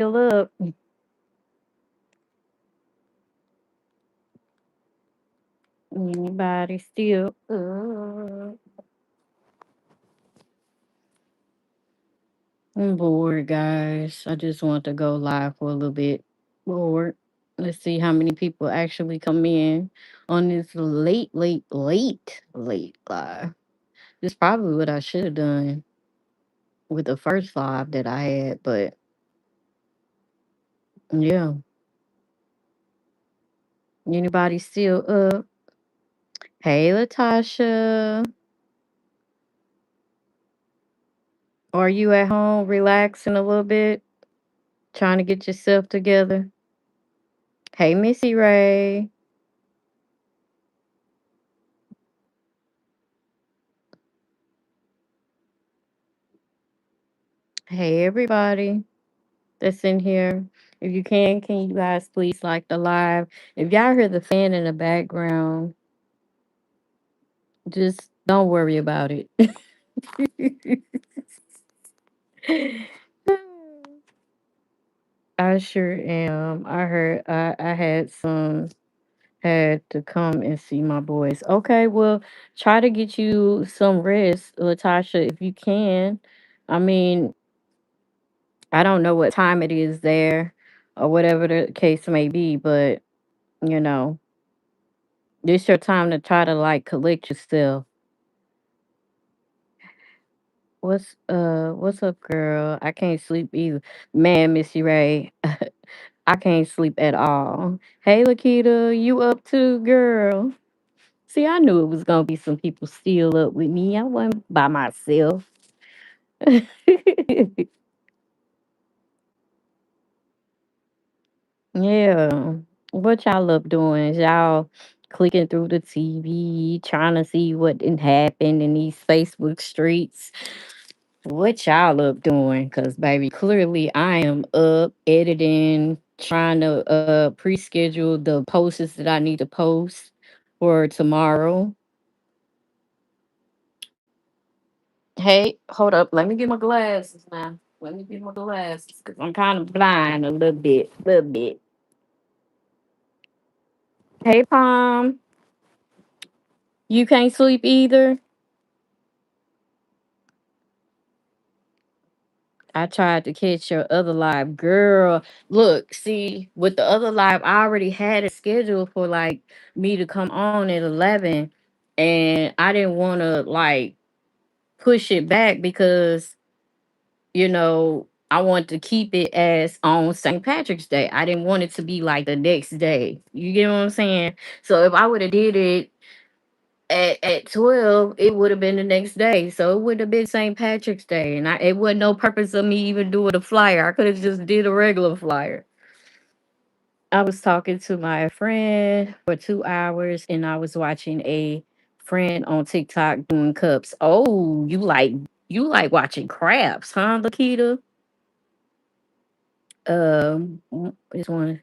up. Anybody still up? I'm bored, guys. I just want to go live for a little bit. Bored. Let's see how many people actually come in on this late live. This is probably what I should have done with the first live that I had, but yeah. Anybody still up? Hey, Latasha. Are you at home relaxing a little bit? Trying to get yourself together? Hey, Missy Ray. Hey, everybody that's in here. If you can you guys please like the live? If y'all hear the fan in the background, just don't worry about it. I sure am. I heard I had to come and see my boys. Okay, well, try to get you some rest, Latasha, if you can. I mean, I don't know what time it is there or whatever the case may be, but you know, this your time to try to like collect yourself. What's up, girl? I can't sleep either. Man, Missy Ray. I can't sleep at all. Hey Lakita, you up too, girl? See, I knew it was gonna be some people still up with me. I wasn't by myself. Yeah. What y'all up doing? Is y'all clicking through the TV, trying to see what didn't happen in these Facebook streets? What y'all up doing? Cause baby, clearly I am up editing, trying to pre-schedule the posts that I need to post for tomorrow. Hey, hold up. Let me get my glasses now. Let me get my glasses because I'm kind of blind a little bit. Little bit. Hey, Palm. You can't sleep either. I tried to catch your other live, girl. Look, see, with the other live, I already had it scheduled for like me to come on at 11, and I didn't want to like push it back because I want to keep it as on St. Patrick's Day. I didn't want it to be like the next day. You get what I'm saying? So if I would have did it at 12, it would have been the next day. So it would have been St. Patrick's Day. And it wasn't no purpose of me even doing a flyer. I could have just did a regular flyer. I was talking to my friend for 2 hours and I was watching a friend on TikTok doing cups. Oh, you like watching crabs, huh, Lakita? This one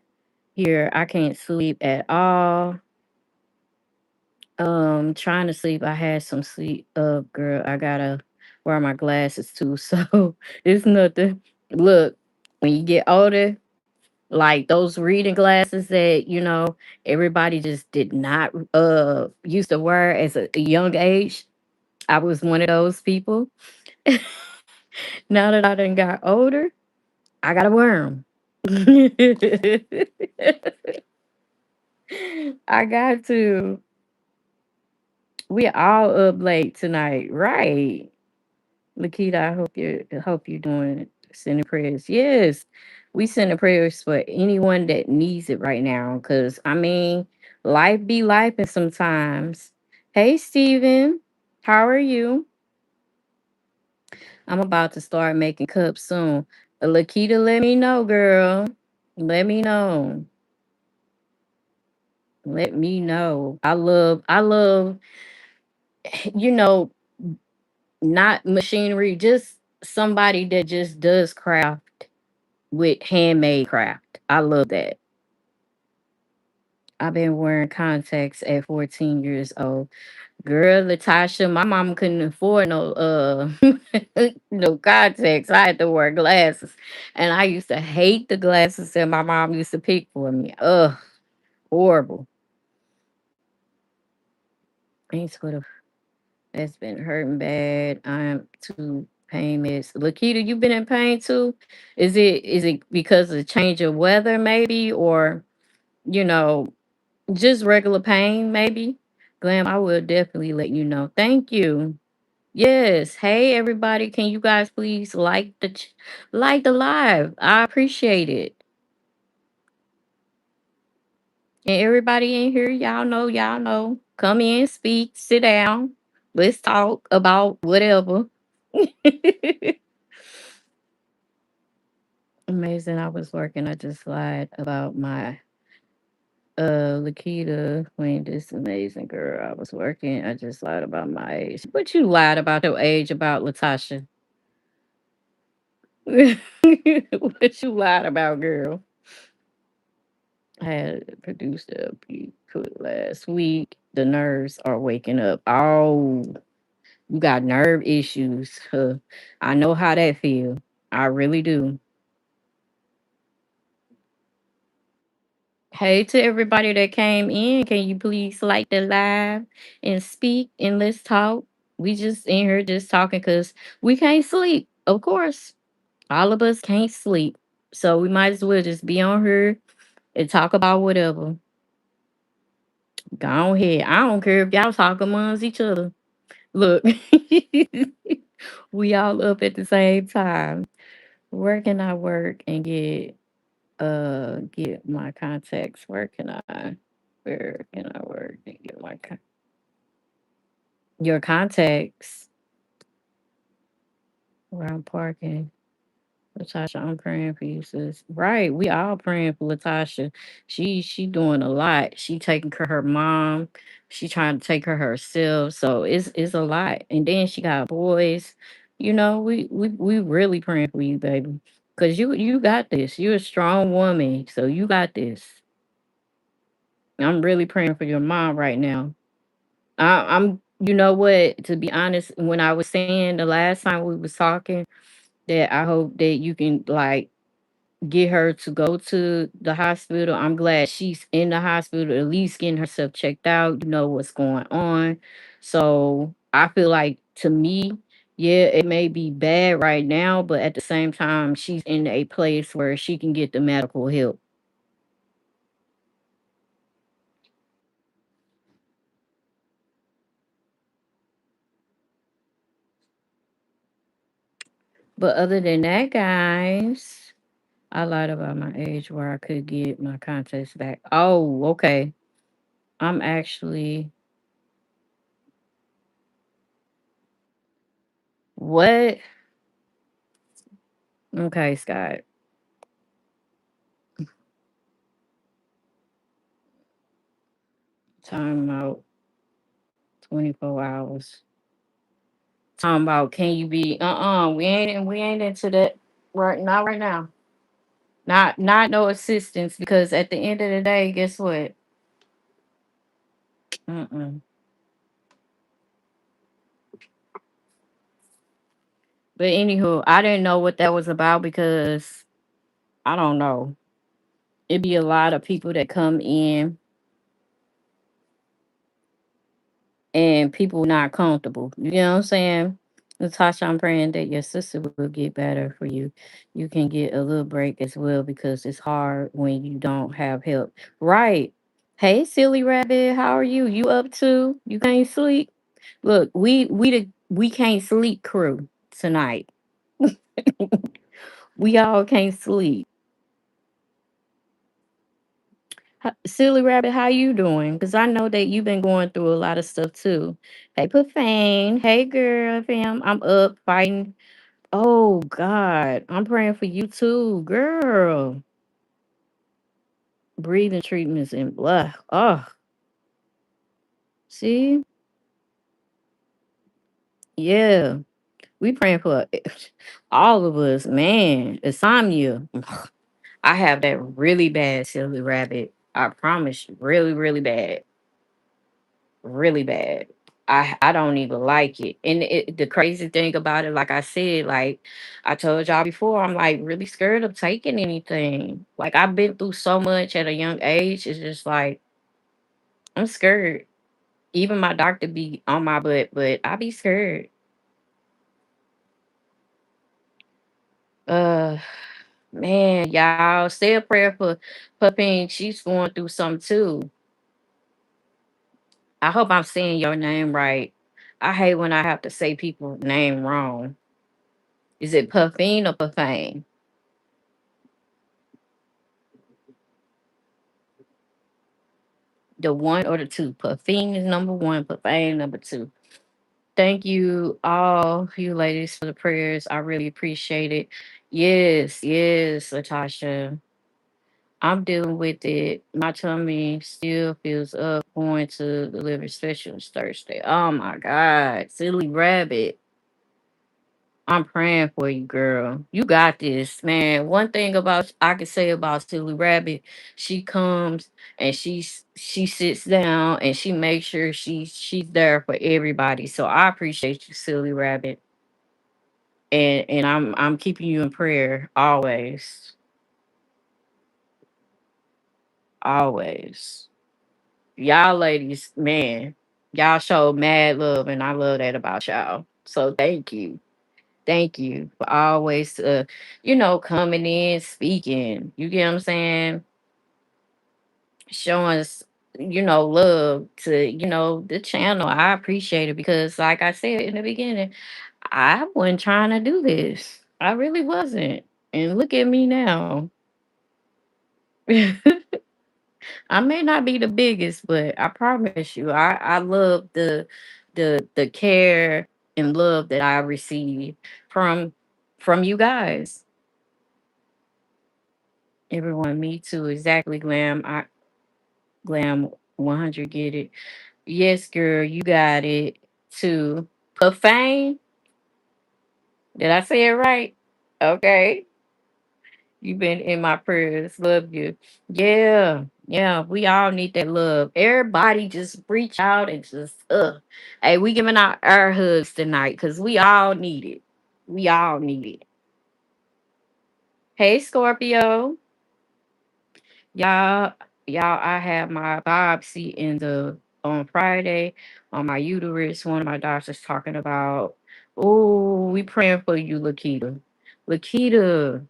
here, I can't sleep at all. Trying to sleep. I had some sleep. Girl, I gotta wear my glasses too. So it's nothing. Look, when you get older, like those reading glasses that everybody just did not used to wear as a young age. I was one of those people. Now that I done got older, I gotta wear them. I got to. We all up late tonight, right? Lakita, I hope you're doing sending prayers. Yes, we sending prayers for anyone that needs it right now. Cause I mean, life be life and sometimes. Hey Steven, how are you? I'm about to start making cups soon. Lakita, let me know, girl. Let me know. Let me know. I love, you know, not machinery, just somebody that just does craft with handmade craft. I love that. I've been wearing contacts at 14 years old. Girl, Latasha, my mom couldn't afford no no contacts. I had to wear glasses. And I used to hate the glasses that my mom used to pick for me. Ugh, horrible. Thanks for the that's been hurting bad. I'm too pain meds. Lakita, you been in pain too? Is it because of change of weather maybe, or you know, just regular pain maybe? Glam, I will definitely let you know. Thank you. Yes. Hey everybody, can you guys please like the live? I appreciate it. And everybody in here, y'all know. Come in, speak, sit down. Let's talk about whatever. Amazing. I was working. I just lied about my Lakita when this amazing girl. I was working. I just lied about my age. What you lied about your age about, Latasha? What you lied about, girl? I had produced a put last week. The nerves are waking up. Oh, you got nerve issues. Huh. I know how that feel. I really do. Hey to everybody that came in. Can you please like the live and speak and let's talk? We just in here just talking because we can't sleep. Of course. All of us can't sleep. So we might as well just be on here and talk about whatever. Go ahead. I don't care if y'all talk amongst each other. Look, we all up at the same time. Where can I work and get my contacts? Where can I work and get your contacts where I'm parking? Latasha, I'm praying for you, sis. Right, we all praying for Latasha. She doing a lot. She taking care of her mom. She trying to take care of herself. So it's a lot. And then she got boys. We really praying for you, baby. Cause you got this. You're a strong woman. So you got this. I'm really praying for your mom right now. I'm you know what, to be honest, when I was saying the last time we was talking that I hope that you can like get her to go to the hospital. I'm glad she's in the hospital, at least getting herself checked out, what's going on. So I feel like to me, yeah, it may be bad right now, but at the same time, she's in a place where she can get the medical help. But other than that, guys, I lied about my age where I could get my contacts back. Oh, okay. I'm actually what? Okay, Scott. Time out 24 hours. Talking about can you be we ain't into that right not right now. Not no assistance because at the end of the day, guess what? Mm-mm. But anywho, I didn't know what that was about because I don't know. It'd be a lot of people that come in and people not comfortable. You know what I'm saying? Natasha, I'm praying that your sister will get better for you. You can get a little break as well because it's hard when you don't have help. Right. Hey, silly rabbit, how are you? You up too? You can't sleep? Look, we can't sleep crew tonight. We all can't sleep. Silly rabbit, how you doing? Because I know that you've been going through a lot of stuff too. Hey, Profane. Hey, girl, fam. I'm up fighting. Oh, God. I'm praying for you too, girl. Breathing treatments and blah. Oh, see? Yeah. We praying for all of us, man. Insomnia. I have that really bad silly rabbit. I promise you, really, really bad, really bad. I don't even like it. And the crazy thing about it, like I said, like I told y'all before, I'm like really scared of taking anything. Like I've been through so much at a young age. It's just like I'm scared. Even my doctor be on my butt, but I be scared. Uh Man, y'all say a prayer for Puppy. She's going through something too. I hope I'm saying your name right. I hate when I have to say people's name wrong. Is it Puffine or Puffane? The one or the two? Puffine is number one, Puffane number two. Thank you all, you ladies, for the prayers. I really appreciate it. Yes, yes, Latasha. I'm dealing with it. My tummy still feels up going to the liver specialist Thursday. Oh my God. Silly rabbit. I'm praying for you, girl. You got this, man. One thing about I can say about Silly Rabbit, she comes and she sits down and she makes sure she's there for everybody. So I appreciate you, Silly Rabbit. And I'm keeping you in prayer always. Always. Y'all ladies, man, y'all show mad love and I love that about y'all. So thank you. Thank you for always coming in, speaking. You get what I'm saying? Showing us, love to, the channel. I appreciate it because like I said in the beginning, I wasn't trying to do this. I really wasn't. And look at me now. I may not be the biggest, but I promise you, I love the care and love that I receive from from you guys. Everyone, me too. Exactly, Glam 100 get it. Yes, girl, you got it too. Profane. Did I say it right? Okay. You've been in my prayers. Love you. Yeah. Yeah. We all need that love. Everybody just reach out and just Hey, we giving out our hugs tonight because we all need it. We all need it. Hey, Scorpio. Y'all, y'all, I had my biopsy in the on Friday on my uterus. One of my doctors talking about, oh, we praying for you, Lakita. Lakita.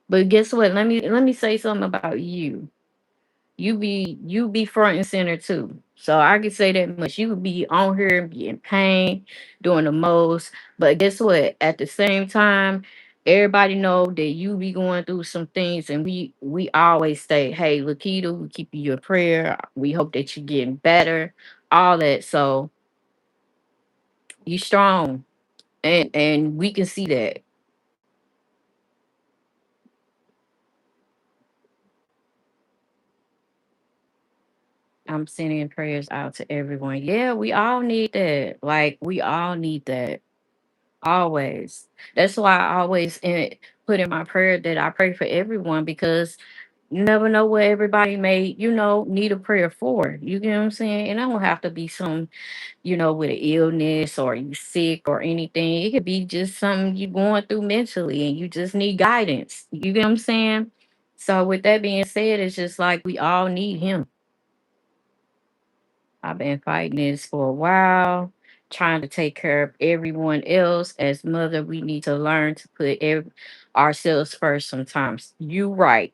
But guess what? Let me say something about you. You be front and center too. So I can say that much. You would be on here, be in pain, doing the most. But guess what? At the same time, everybody know that you be going through some things, and we always say, "Hey, Lakita, we keep you in prayer. We hope that you're getting better." All that. So you strong, and we can see that. I'm sending prayers out to everyone. Yeah, we all need that. Like we all need that. Always. That's why I always put in my prayer that I pray for everyone because you never know what everybody may, need a prayer for. You get what I'm saying? And I don't have to be some, with an illness or you sick or anything. It could be just something you going through mentally and you just need guidance. You get what I'm saying? So with that being said, it's just like we all need him. I've been fighting this for a while, trying to take care of everyone else. As mother, we need to learn to put ourselves first sometimes. You right.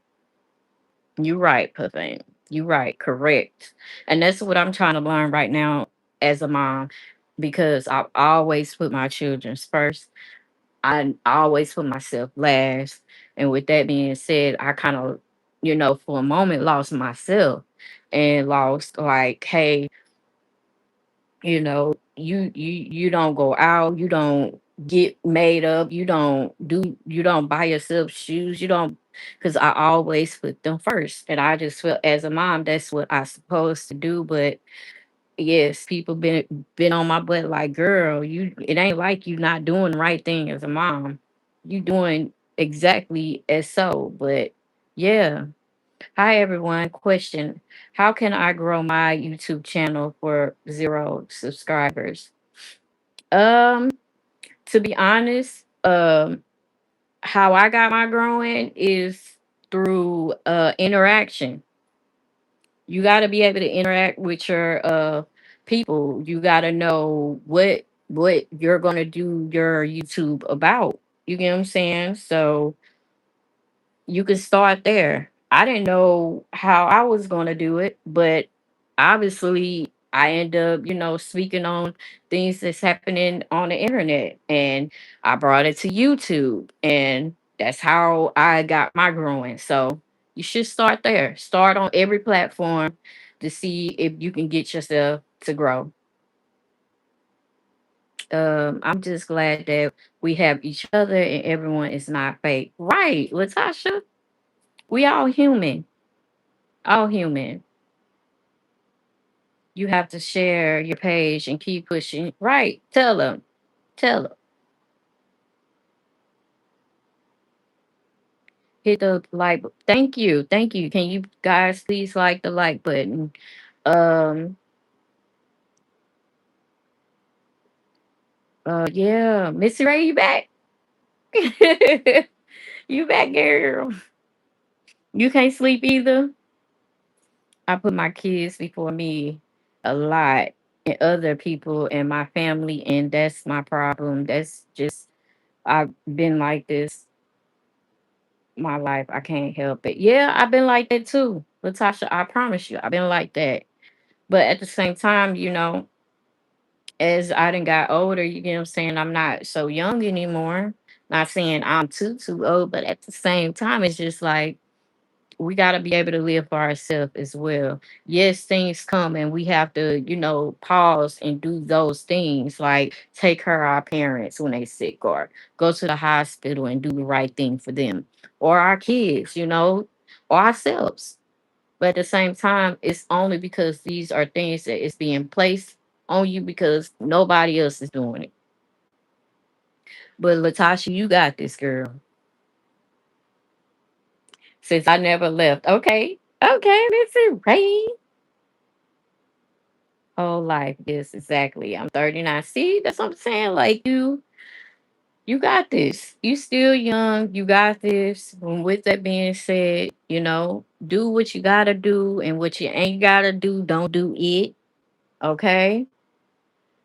You right, Puffin. You right. Correct. And that's what I'm trying to learn right now as a mom because I always put my children's first. I always put myself last. And with that being said, I kind of, for a moment lost myself and lost like, hey, you don't go out, you don't get made up, you don't buy yourself shoes, you don't, because I always put them first. And I just feel as a mom, that's what I supposed to do. But yes, people been on my butt like, girl, it ain't like you not doing the right thing as a mom. You doing exactly as so. But yeah. Hi everyone. Question: how can I grow my YouTube channel for 0 subscribers? Um, to be honest, how I got my growing is through interaction. You got to be able to interact with your people. You got to know what you're going to do your YouTube about. You get what I'm saying? So you can start there. I didn't know how I was going to do it, but obviously I end up, speaking on things that's happening on the internet, and I brought it to YouTube, and that's how I got my growing. So you should start there. Start on every platform to see if you can get yourself to grow. I'm just glad that we have each other and everyone is not fake. Right, Latasha? We all human. All human. You have to share your page and keep pushing. Right. Tell them. Tell them. Hit the like. Thank you. Thank you. Can you guys please like the like button? Um. Yeah. Missy Ray, you back? You back, girl? You can't sleep either. I put my kids before me a lot, and other people and my family, and that's my problem. That's just I've been like this my life. I can't help it. Yeah, I've been like that too. Latasha, I promise you, I've been like that. But at the same time, as I done got older, you get what I'm saying? I'm not so young anymore. Not saying I'm too old, but at the same time, it's just like we got to be able to live for ourselves as well. Yes, things come and we have to, pause and do those things like take care of our parents when they sick, or go to the hospital and do the right thing for them, or our kids, or ourselves. But at the same time, it's only because these are things that is being placed on you because nobody else is doing it. But Latasha, you got this, girl. Since I never left. Okay. Okay, listen, Ray. Whole life. Yes, exactly. I'm 39. See, that's what I'm saying. Like you got this. You still young. You got this. And with that being said, do what you gotta do, and what you ain't gotta do, don't do it. Okay.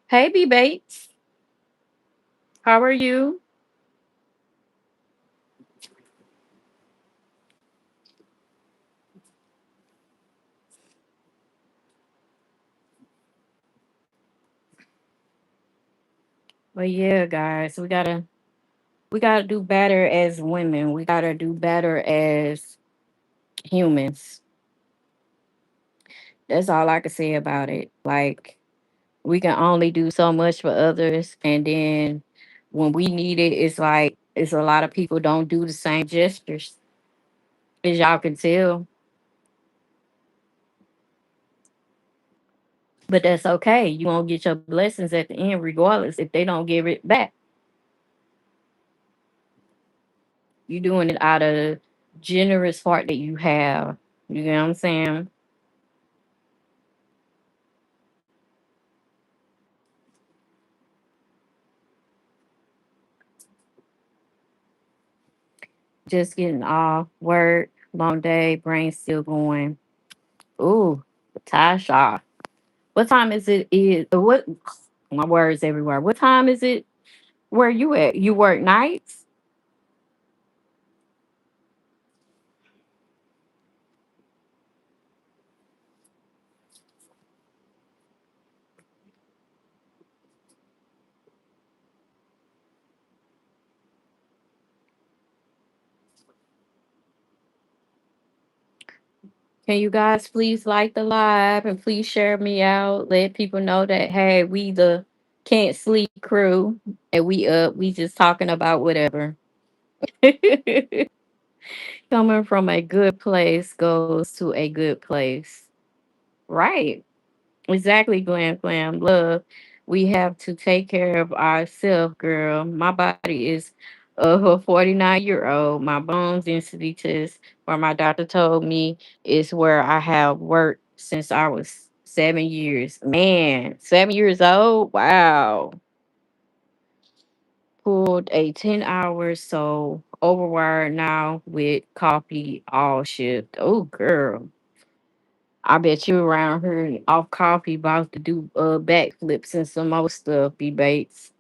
Hey, B Bates. How are you? But yeah, guys, we gotta do better as women. We gotta do better as humans. That's all I can say about it. Like, we can only do so much for others, and then when we need it, it's like it's a lot of people don't do the same gestures, as y'all can tell. But that's okay. You won't get your blessings at the end regardless if they don't give it back. You doing it out of generous heart that you have. You know what I'm saying? Just getting off work, long day, brain still going. Ooh, Tasha. What time is it? Is what my words everywhere. What time is it? Where you at? You work nights? Can you guys please like the live and please share me out? Let people know that hey, we the can't sleep crew, and we up. We just talking about whatever. Coming from a good place goes to a good place. Right. Exactly, Glam. Love. We have to take care of ourselves, girl. My body is of a 49-year-old. My bone density test, where my doctor told me, is where I have worked since I was 7 years. Man, 7 years old? Wow. Pulled a 10 hours, so overwired now with coffee all shift. Oh, girl. I bet you around here off coffee about to do backflips and some more stuff, debates.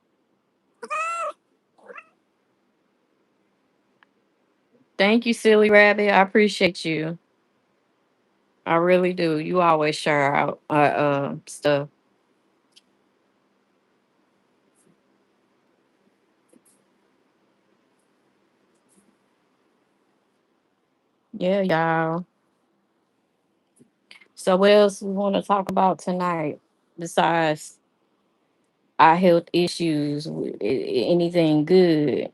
Thank you, silly rabbit. I appreciate you. I really do. You always share out stuff. Yeah, y'all. So what else we want to talk about tonight besides our health issues? Anything good?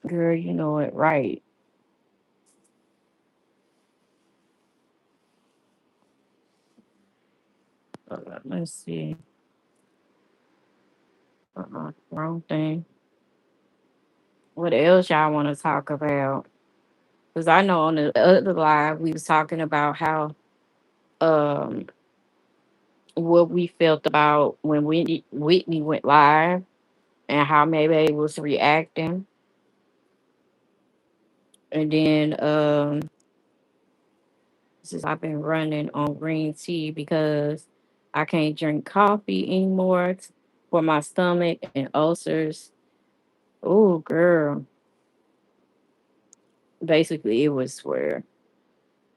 Girl, you know it, right? Let's see. Wrong thing. What else y'all want to talk about? Because I know on the other live we was talking about how um what we felt about when Whitney went live and how maybe was reacting. And then since I've been running on green tea because I can't drink coffee anymore for my stomach and ulcers. Oh girl. Basically it was where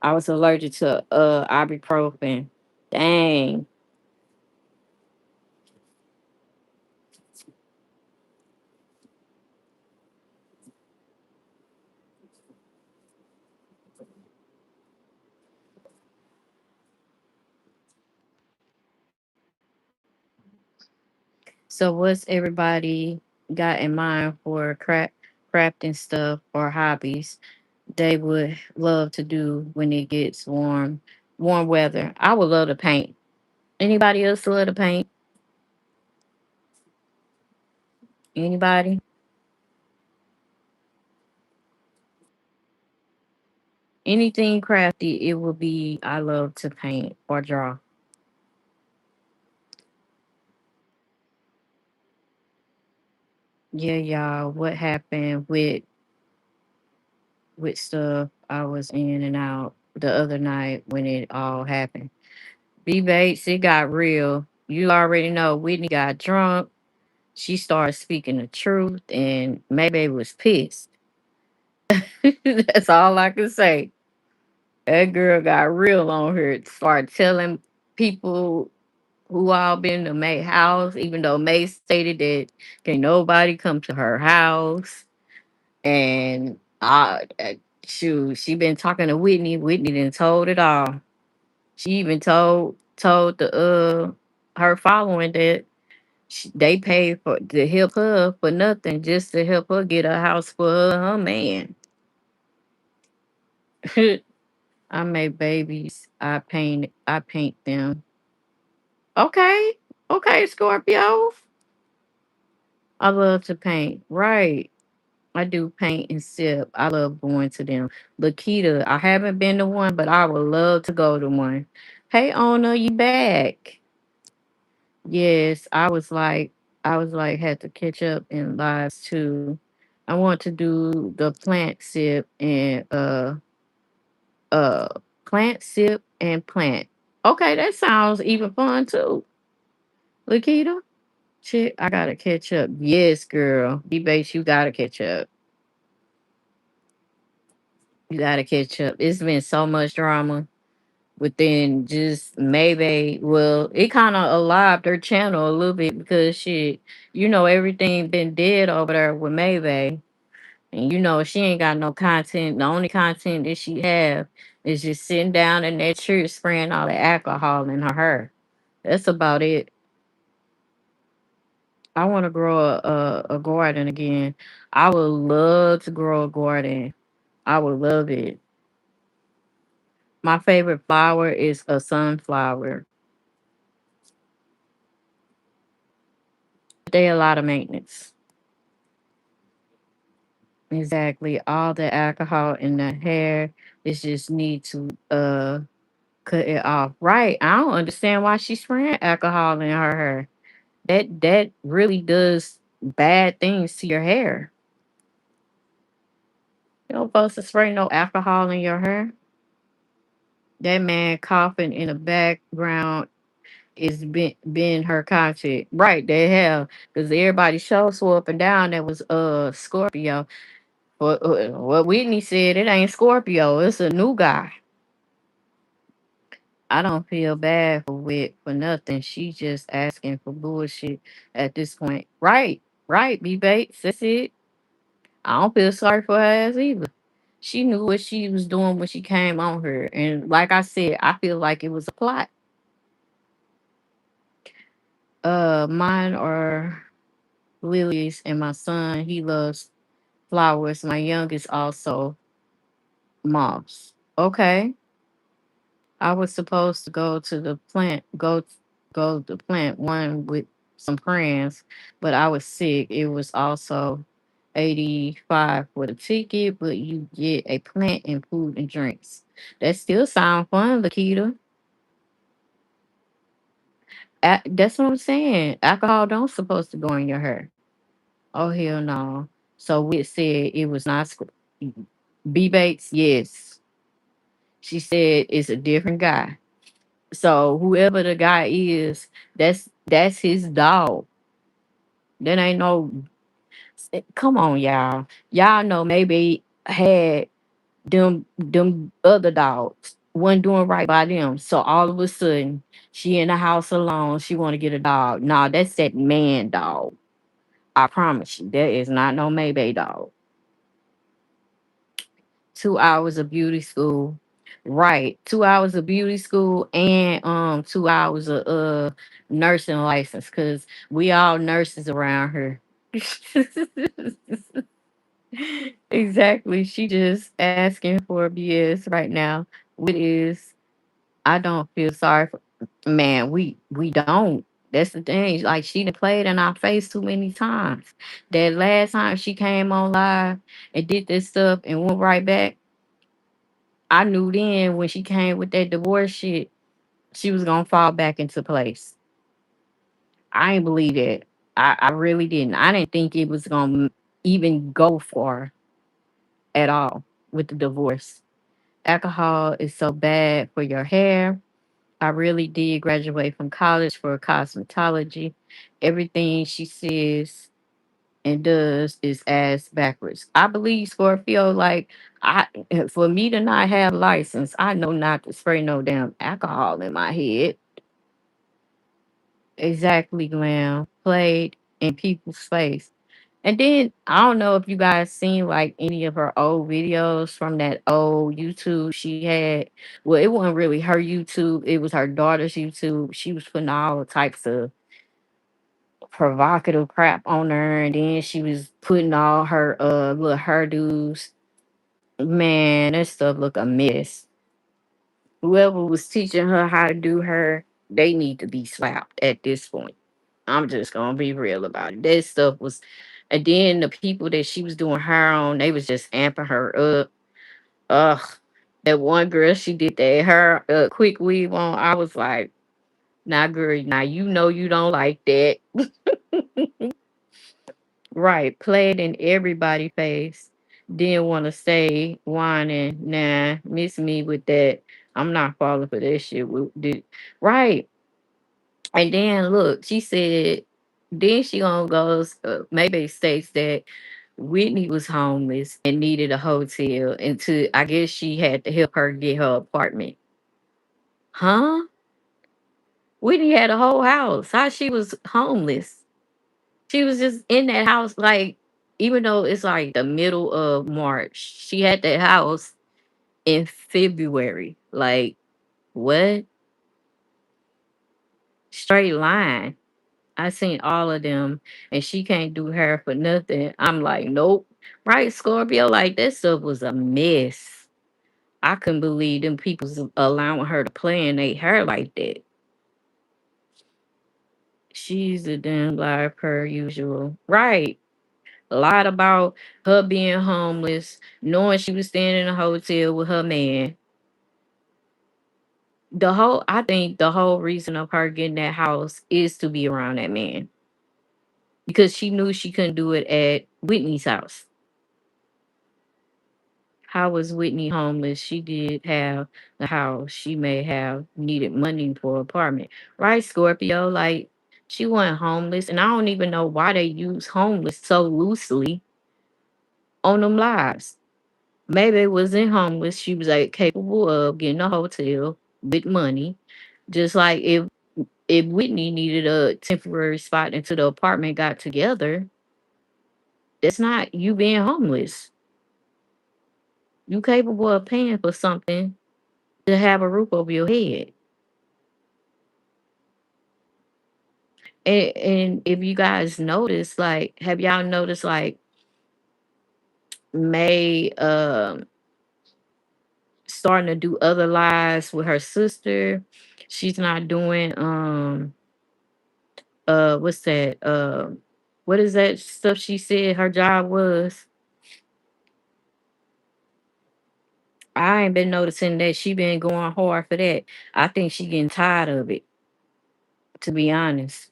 I was allergic to ibuprofen. Dang. So what's everybody got in mind for crafting stuff or hobbies they would love to do when it gets warm weather? I would love to paint. Anybody else love to paint? Anybody? Anything crafty, it would be I love to paint or draw. Yeah, y'all. What happened with stuff I was in and out the other night when it all happened? B Bates, it got real. You already know Whitney got drunk. She started speaking the truth, and maybe was pissed. That's all I can say. That girl got real on her. Started telling people who all been to May house, even though May stated that can nobody come to her house. And shoot, she been talking to Whitney. Whitney done told it all. She even told the her following that they paid for to help her for nothing, just to help her get a house for her, and her man. I make babies. I paint them. Okay. Okay, Scorpio. I love to paint. Right. I do paint and sip. I love going to them. Lakita, I haven't been to one, but I would love to go to one. Hey owner, you back? Yes, I was like had to catch up in lives too. I want to do the uh plant sip and plant. Okay, that sounds even fun too. Lakita, shit, I gotta catch up. Yes, girl. Debates, you gotta catch up. You gotta catch up. It's been so much drama within just maybe. Well, it kind of alive their channel a little bit because shit, everything been dead over there with Maybe. And she ain't got no content. The only content that she have is just sitting down in that church spraying all the alcohol in her hair. That's about it. I want to grow a garden again. I would love to grow a garden. I would love it. My favorite flower is a sunflower. They a lot of maintenance. Exactly. All the alcohol in the hair is just need to cut it off. Right. I don't understand why she's spraying alcohol in her hair. That really does bad things to your hair. You don't supposed to spray no alcohol in your hair. That man coughing in the background is been her content. Right, they have. Because everybody show swore up and down that was Scorpio. But what Whitney said, it ain't Scorpio, it's a new guy. I don't feel bad for Wit for nothing. She just asking for bullshit at this point. Right, right, B Bates. That's it. I don't feel sorry for her ass either. She knew what she was doing when she came on her. And like I said, I feel like it was a plot. Mine are lilies and my son, he loves flowers. My youngest also moths. Okay. I was supposed to go to the plant, go to plant one with some friends, but I was sick. It was also 85 for the ticket, but you get a plant and food and drinks. That still sound fun, Lakita. That's what I'm saying. Alcohol don't supposed to go in your hair. Oh hell no. So we said it was not B Bates. Yes, she said it's a different guy. So whoever the guy is, that's his dog. That ain't no. Come on, y'all. Y'all know maybe had them other dogs wasn't doing right by them. So all of a sudden, she in the house alone. She want to get a dog. Nah, that's that man dog. I promise you, that is not no Maybe dog. 2 hours of beauty school. Right. 2 hours of beauty school and 2 hours of nursing license because we all nurses around here. Exactly. She just asking for BS right now. What is I don't feel sorry for man, we don't. That's the thing. Like she done played in our face too many times. That last time she came on live and did this stuff and went right back, I knew then when she came with that divorce shit, she was gonna fall back into place. I ain't believe that. I really didn't. I didn't think it was gonna even go far at all with the divorce. Alcohol is so bad for your hair. I really did graduate from college for cosmetology. Everything she says and does is ass backwards. I believe Scorpio, like I for me to not have license, I know not to spray no damn alcohol in my head. Exactly, Glam. Played in people's face. And then I don't know if you guys seen like any of her old videos from that old YouTube she had. Well, it wasn't really her YouTube, it was her daughter's YouTube. She was putting all types of provocative crap on her, and then she was putting all her little hairdos. Man, that stuff look a mess. Whoever was teaching her how to do her, they need to be slapped at this point. I'm just gonna be real about it. That stuff was, and then the people that she was doing her on, they was just amping her up. Ugh, that one girl she did that her quick weave on. I was like, nah, girl, now you know you don't like that. Right, play it in everybody face. Didn't want to say whining. Nah, miss me with that. I'm not falling for that shit. Right. And then look, she said, then she gonna goes, maybe states that Whitney was homeless and needed a hotel, and to I guess she had to help her get her apartment. Huh? Whitney had a whole house. How she was homeless? She was just in that house, like even though it's like the middle of March, she had that house in February. Like what? Straight line. I seen all of them, and she can't do hair for nothing. I'm like, nope. Right, Scorpio, like that stuff was a mess. I couldn't believe them people's allowing her to play in their hair like that. She's a damn liar per usual. Right. lied about her being homeless, knowing she was staying in a hotel with her man. I think the whole reason of her getting that house is to be around that man because she knew she couldn't do it at Whitney's house. How was Whitney homeless? She did have the house. She may have needed money for an apartment. Right, Scorpio? Like, she wasn't homeless. And I don't even know why they use homeless so loosely on them lives. Maybe it wasn't homeless. She was like capable of getting a hotel with money. Just like if Whitney needed a temporary spot until the apartment got together, that's not you being homeless. You capable of paying for something to have a roof over your head. And if you guys notice, like, have y'all noticed like May starting to do other lives with her sister? She's not doing what's that? What is that stuff she said her job was? I ain't been noticing that she been going hard for that. I think she getting tired of it, to be honest.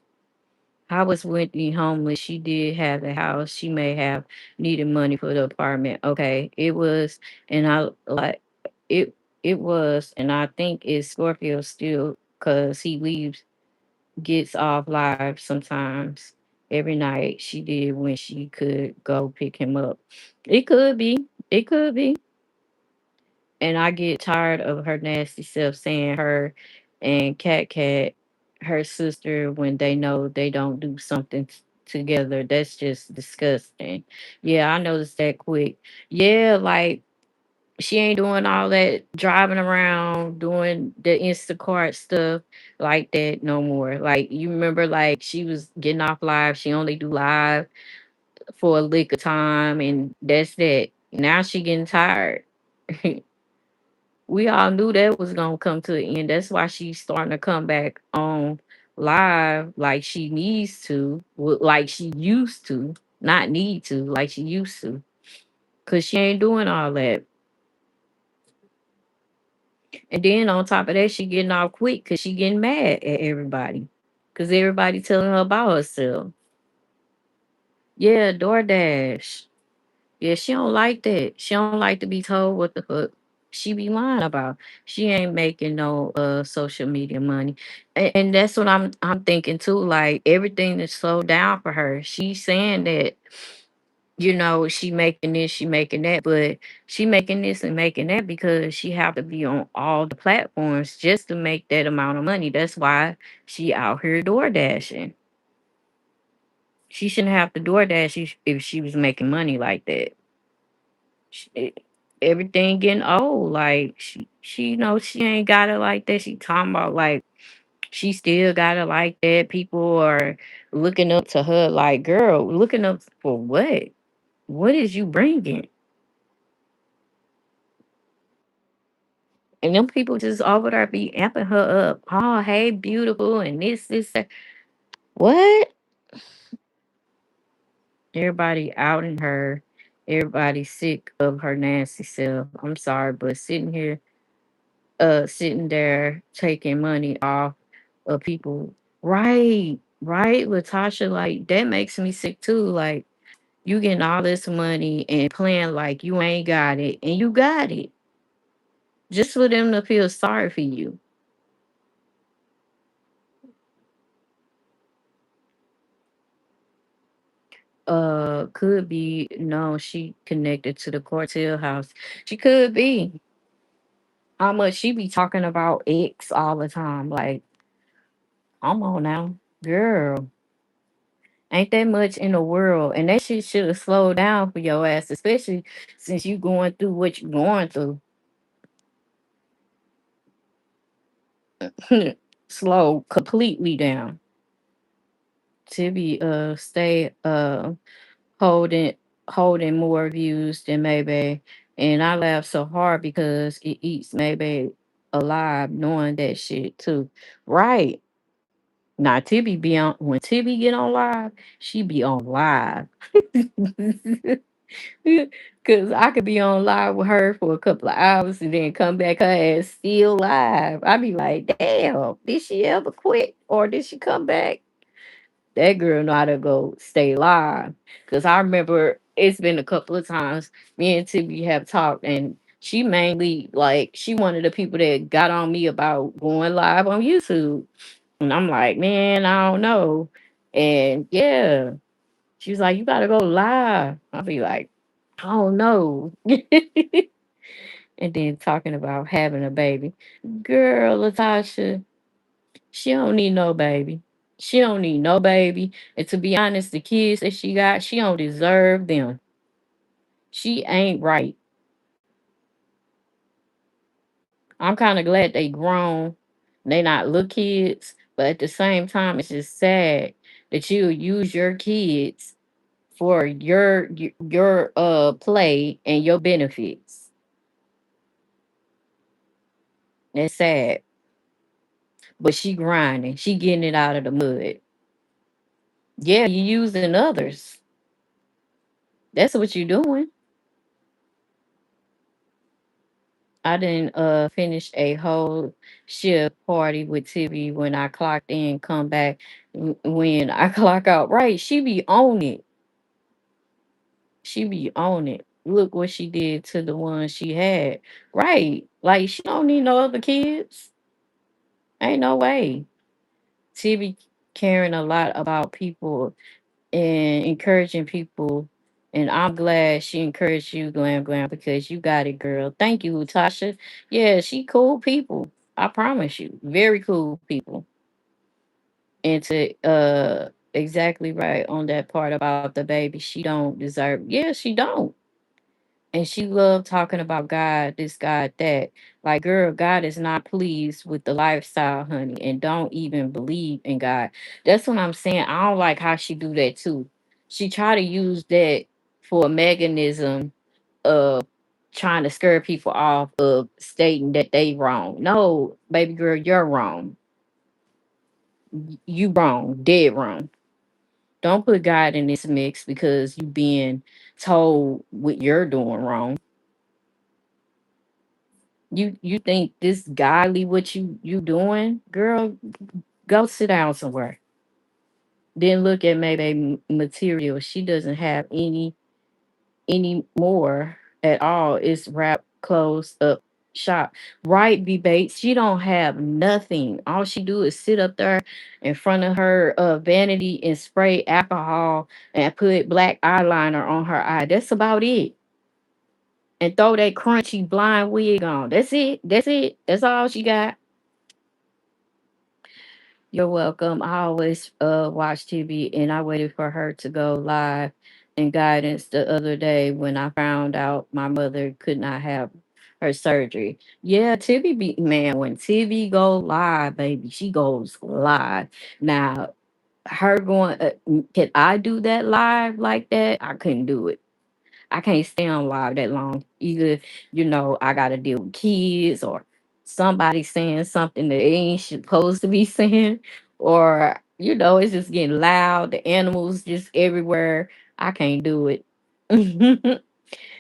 I was Whitney homeless. She did have the house. She may have needed money for the apartment. Okay. It was, and I like it it was, and I think it's Scorpio still because he leaves, gets off live sometimes. Every night she did when she could go pick him up. It could be. It could be. And I get tired of her nasty self saying her and Cat, her sister, when they know they don't do something together. That's just disgusting. Yeah, I noticed that quick. Yeah, like she ain't doing all that driving around doing the Instacart stuff like that no more. Like you remember, like she was getting off live. She only do live for a lick of time, and that's that. Now she getting tired. We all knew that was gonna come to an end. That's why she's starting to come back on live like she needs to, like she used to, not need to, like she used to. Cause she ain't doing all that. And then on top of that, she getting off quick because she getting mad at everybody. Cause everybody telling her about herself. Yeah, DoorDash. Yeah, she don't like that. She don't like to be told what the fuck she be lying about. She ain't making no social media money. And that's what I'm thinking too. Like everything is slowed down for her. She's saying that, she making this, she making that, but she making this and making that because she have to be on all the platforms just to make that amount of money. That's why she out here door dashing. She shouldn't have to door dash if she was making money like that. She, everything getting old. Like she knows she ain't got it like that. She talking about like she still got it like that. People are looking up to her. Like, girl, looking up for what? What is you bringing? And them people just over there be amping her up. Oh, hey, beautiful, and this, that. What? Everybody outing her. Everybody sick of her nasty self. I'm sorry, but sitting there taking money off of people. Right, right, Latasha, like that makes me sick too. Like you getting all this money and playing like you ain't got it, and you got it. Just for them to feel sorry for you. Could be no, she connected to the Cortez house. She could be. How much she be talking about X all the time. Like, come on now, girl. Ain't that much in the world. And that shit should have slowed down for your ass, especially since you going through what you going through. Slow completely down. To be stay holding holding more views than maybe, and I laugh so hard because it eats maybe alive knowing that shit too. Right. Now Tibby be on when Tibby get on live, she be on live. Cause I could be on live with her for a couple of hours and then come back her ass still live. I be like, damn, did she ever quit or did she come back? That girl know how to go stay live. Cause I remember it's been a couple of times me and Tibby have talked and she mainly like she one of the people that got on me about going live on YouTube. And I'm like, man, I don't know. And yeah, she was like, you gotta go live. I'll be like, I don't know. And then talking about having a baby. Girl, Latasha, she don't need no baby. She don't need no baby. And to be honest, the kids that she got, she don't deserve them. She ain't right. I'm kind of glad they grown. They not little kids, but at the same time, it's just sad that you use your kids for your play and your benefits. That's sad. But she grinding. She getting it out of the mud. Yeah, you using others. That's what you doing. I didn't finish a whole shift party with Tibby when I clocked in, come back when I clock out. Right. She be on it. She be on it. Look what she did to the one she had. Right. Like she don't need no other kids. Ain't no way. Tibby caring a lot about people and encouraging people. And I'm glad she encouraged you, Glam Glam, because you got it, girl. Thank you, Tasha. Yeah, she cool people. I promise you. Very cool people. And to exactly right on that part about the baby, she don't deserve. Yeah, she don't. And she loved talking about God, this God, that. Like, girl, God is not pleased with the lifestyle, honey, and don't even believe in God. That's what I'm saying. I don't like how she do that too. She try to use that for a mechanism of trying to scare people off of stating that they wrong. No, baby girl, you're wrong. You wrong, dead wrong. Don't put God in this mix because you being told what you're doing wrong. You think this godly what you doing, girl? Go sit down somewhere. Then look at maybe material. She doesn't have any more at all. It's wrapped closed up shop. Right, B Bates. She don't have nothing. All she do is sit up there in front of her vanity and spray alcohol and put black eyeliner on her eye. That's about it. And throw that crunchy blind wig on. That's it. That's it. That's all she got. You're welcome. I always watch TV and I waited for her to go live in guidance the other day when I found out my mother could not have her surgery. Yeah, TV be man, when TV go live, baby, she goes live. Now, her going can I do that live like that? I couldn't do it. I can't stay on live that long. Either, I gotta deal with kids or somebody saying something that they ain't supposed to be saying, or it's just getting loud, the animals just everywhere. I can't do it.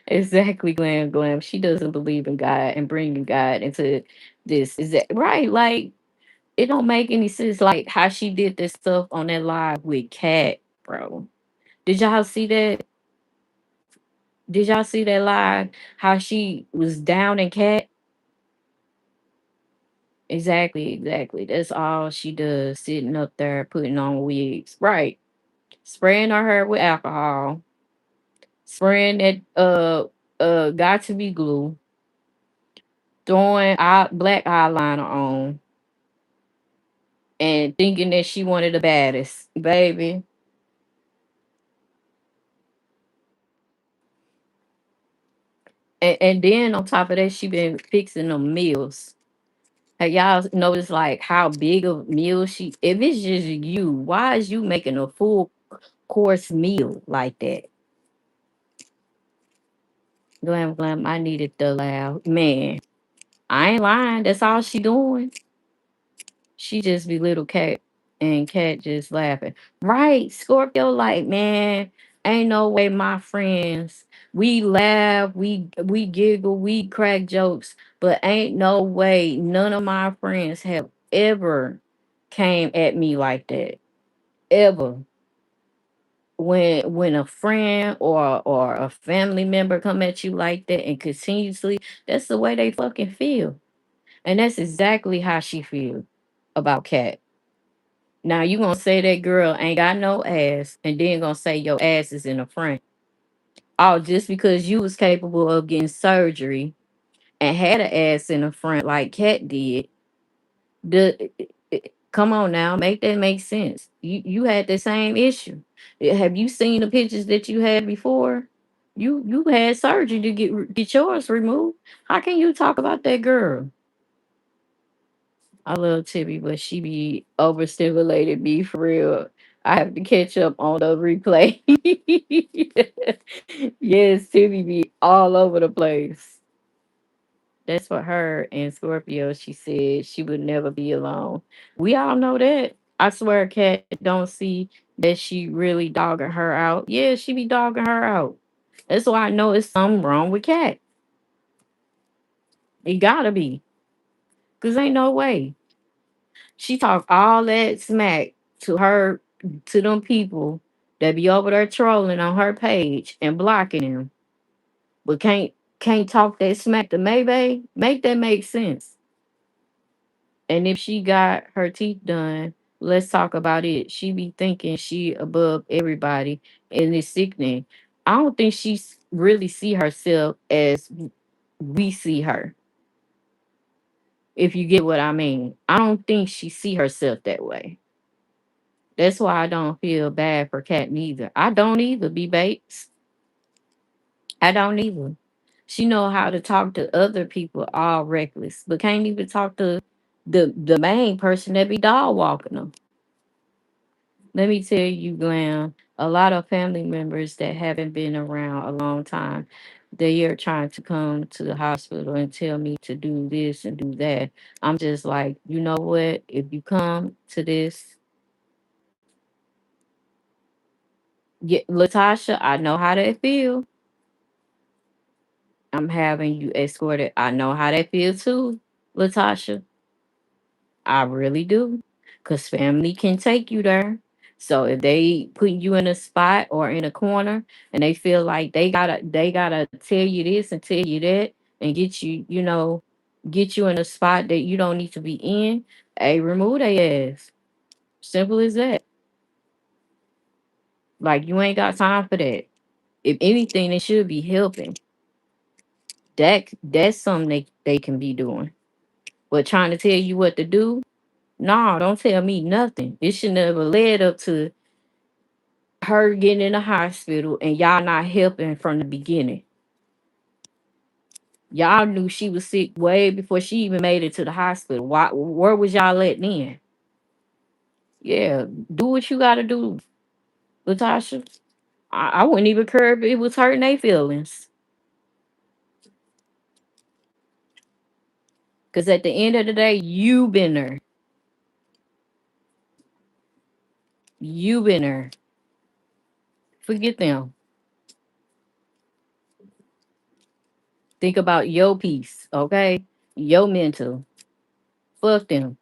Exactly, Glam Glam. She doesn't believe in God and bringing God into this. Is that right? Like, it don't make any sense. Like how she did this stuff on that live with Cat, bro. Did y'all see that? Did y'all see that live? How she was down and cat? Exactly, exactly. That's all she does, sitting up there putting on wigs. Right. Spraying her hair with alcohol, spraying that got to be glue, throwing out black eyeliner on, and thinking that she wanted the baddest. Baby. And then on top of that, she been fixing them meals. Have y'all notice like how big of meal she if it's just you, why is you making a full course meal like that? Glam glam, I needed the loud man. I ain't lying, that's all she doing. She just be little cat. And Cat just laughing. Right, Scorpio, like, man, ain't no way my friends. We laugh, we giggle, we crack jokes, but ain't no way none of my friends have ever came at me like that. Ever. When a friend or a family member come at you like that and continuously, that's the way they fucking feel. And that's exactly how she feels about Cat. Now you gonna say that girl ain't got no ass, and then gonna say your ass is in the front. Oh, just because you was capable of getting surgery and had an ass in the front like Cat did. The Come on now, make that make sense. You had the same issue. Have you seen the pictures that you had before? You had surgery to get yours removed. How can you talk about that girl? I love Tibby, but she be overstimulated me for real. I have to catch up on the replay. Yes, Tibby be all over the place. That's for her and Scorpio. She said she would never be alone. We all know that. I swear, Cat don't see that she really dogging her out. Yeah, she be dogging her out. That's why I know it's something wrong with Cat. It gotta be, cause ain't no way. She talk all that smack to her, to them people that be over there trolling on her page and blocking him, but can't talk that smack to Maybay. Make that make sense. And if she got her teeth done, let's talk about it. She be thinking she above everybody, and it's sickening. I don't think really see herself as we see her. If you get what I mean, I don't think she see herself that way. That's why I don't feel bad for Cat neither. I don't either, B Bates. I don't either. She know how to talk to other people all reckless, but can't even talk to the main person that be dog walking them. Let me tell you, Glam, a lot of family members that haven't been around a long time, they are trying to come to the hospital and tell me to do this and do that. I'm just like, you know what? If you come to this, Latasha, I know how that feel. I'm having you escorted. I know how that feels too, Latasha. I really do. Cause family can take you there. So if they put you in a spot or in a corner and they feel like they gotta tell you this and tell you that and get you, get you in a spot that you don't need to be in, hey, remove their ass. Simple as that. Like you ain't got time for that. If anything, they should be helping. That's something they can be doing. But trying to tell you what to do, no, don't tell me nothing. It should never led up to her getting in the hospital and y'all not helping from the beginning. Y'all knew she was sick way before she even made it to the hospital. Why? Where was y'all letting in? Yeah, do what you gotta do, Latasha. I wouldn't even care if it was hurting their feelings. Cause at the end of the day, you been there. You been there. Forget them. Think about your peace, okay? Your mental. Fuck them.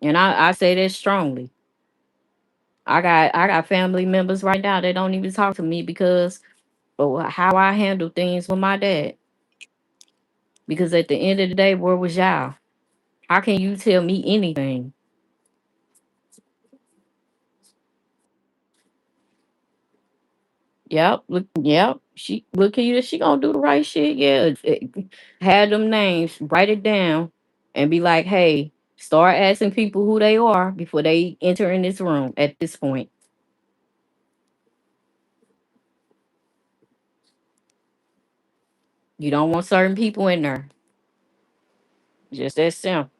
And I say that strongly. I got family members right now that don't even talk to me because of how I handle things with my dad. Because at the end of the day, where was y'all? How can you tell me anything? Yep, look, yep. She look at you. She gonna do the right shit. Yeah, have them names, write it down, and be like, hey, start asking people who they are before they enter in this room. At this point, you don't want certain people in there. Just that simple.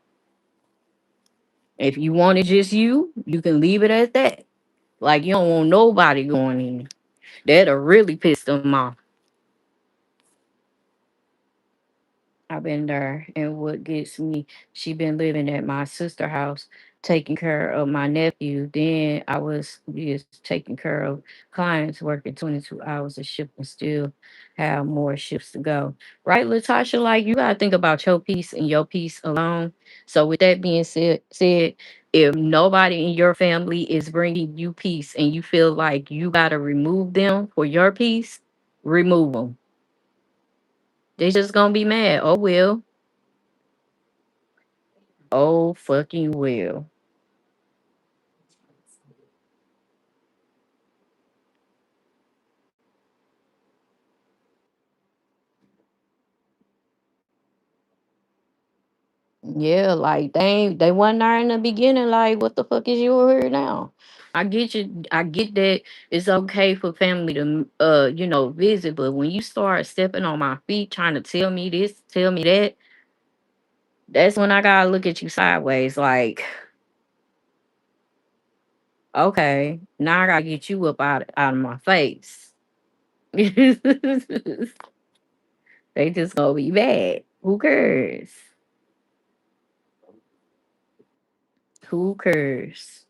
If you want it just you can leave it at that. Like you don't want nobody going in. That'll really piss them off. I've been there. And what gets me, she been living at my sister house, taking care of my nephew. Then I was just taking care of clients, working 22 hours a shift and still have more shifts to go. Right, Latasha? Like you gotta think about your peace and your peace alone. So with that being said, if nobody in your family is bringing you peace and you feel like you gotta remove them for your peace, remove them. They just gonna be mad. Oh well. Oh fucking well. Yeah, like they wasn't there in the beginning. Like, what the fuck is you here now? I get you. I get that it's okay for family to visit, but when you start stepping on my feet, trying to tell me this, tell me that, that's when I gotta look at you sideways. Like, okay, now I gotta get you up out of my face. They just gonna be mad. Who cares? Who cares?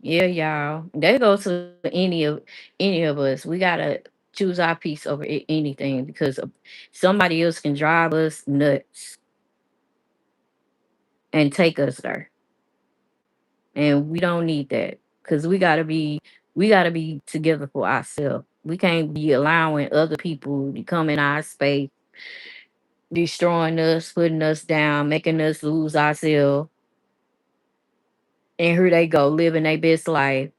Yeah, y'all. That goes to any of us. We gotta choose our peace over anything because somebody else can drive us nuts and take us there, and we don't need that because we gotta be together for ourselves. We can't be allowing other people to come in our space, destroying us, putting us down, making us lose ourselves. And here they go living their best life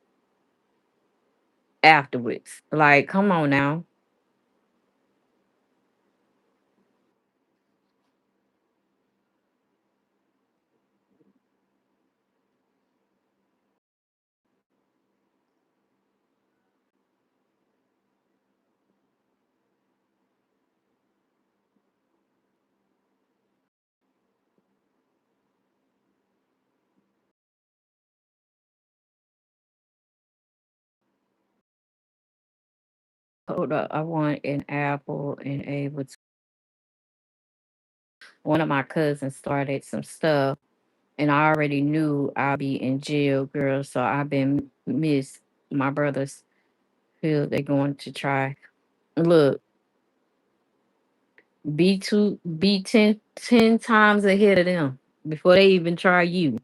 afterwards. Like, come on now. Hold up, I want an apple and able to. One of my cousins started some stuff, and I already knew I'll be in jail, girl. So I've been miss my brothers feel they going to try. Look, be 10 times ahead of them before they even try you.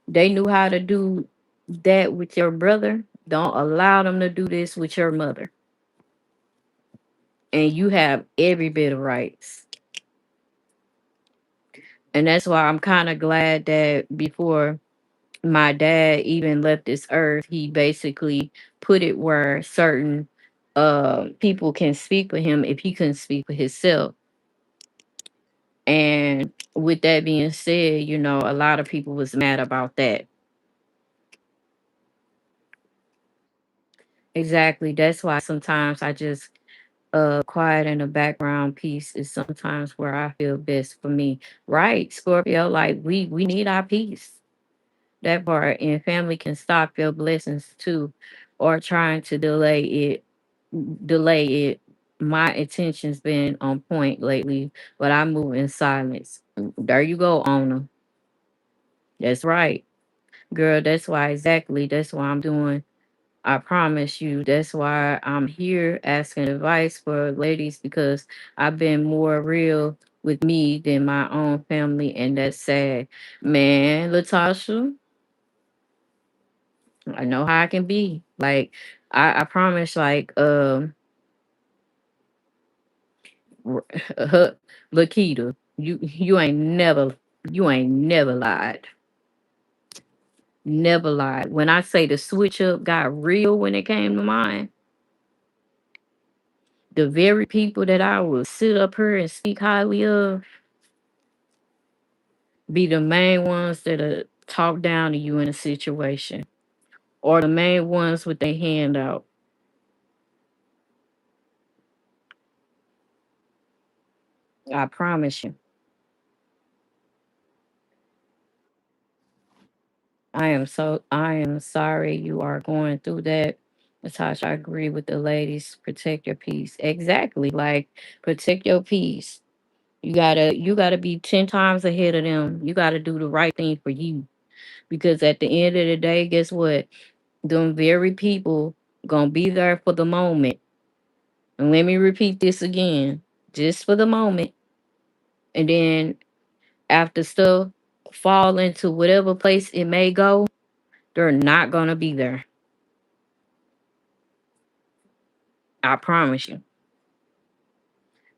They knew how to do that with your brother. Don't allow them to do this with your mother. And you have every bit of rights. And that's why I'm kind of glad that before my dad even left this earth, he basically put it where certain people can speak for him if he couldn't speak for himself. And with that being said, a lot of people was mad about that. Exactly. That's why sometimes I just quiet in the background piece is sometimes where I feel best for me. Right, Scorpio, like we need our peace. That part, and family can stop your blessings too, or trying to delay it. My attention's been on point lately, but I move in silence. There you go, owner. That's right, girl. That's why I'm doing. I promise you, that's why I'm here asking advice for ladies because I've been more real with me than my own family, and that's sad. Man, Latasha, I know how I can be. Like, I promise, like, her, Lakita, you ain't never lied. Never lied. When I say the switch up got real when it came to mine, the very people that I would sit up here and speak highly of be the main ones that talk down to you in a situation, or the main ones with their hand out. I promise you. I am sorry you are going through that. Natasha, I agree with the ladies. Protect your peace. Exactly. Like protect your peace. You gotta be 10 times ahead of them. You gotta do the right thing for you. Because at the end of the day, guess what? Them very people gonna be there for the moment. And let me repeat this again. Just for the moment. And then after stuff fall into whatever place it may go, they're not gonna be there. I promise you.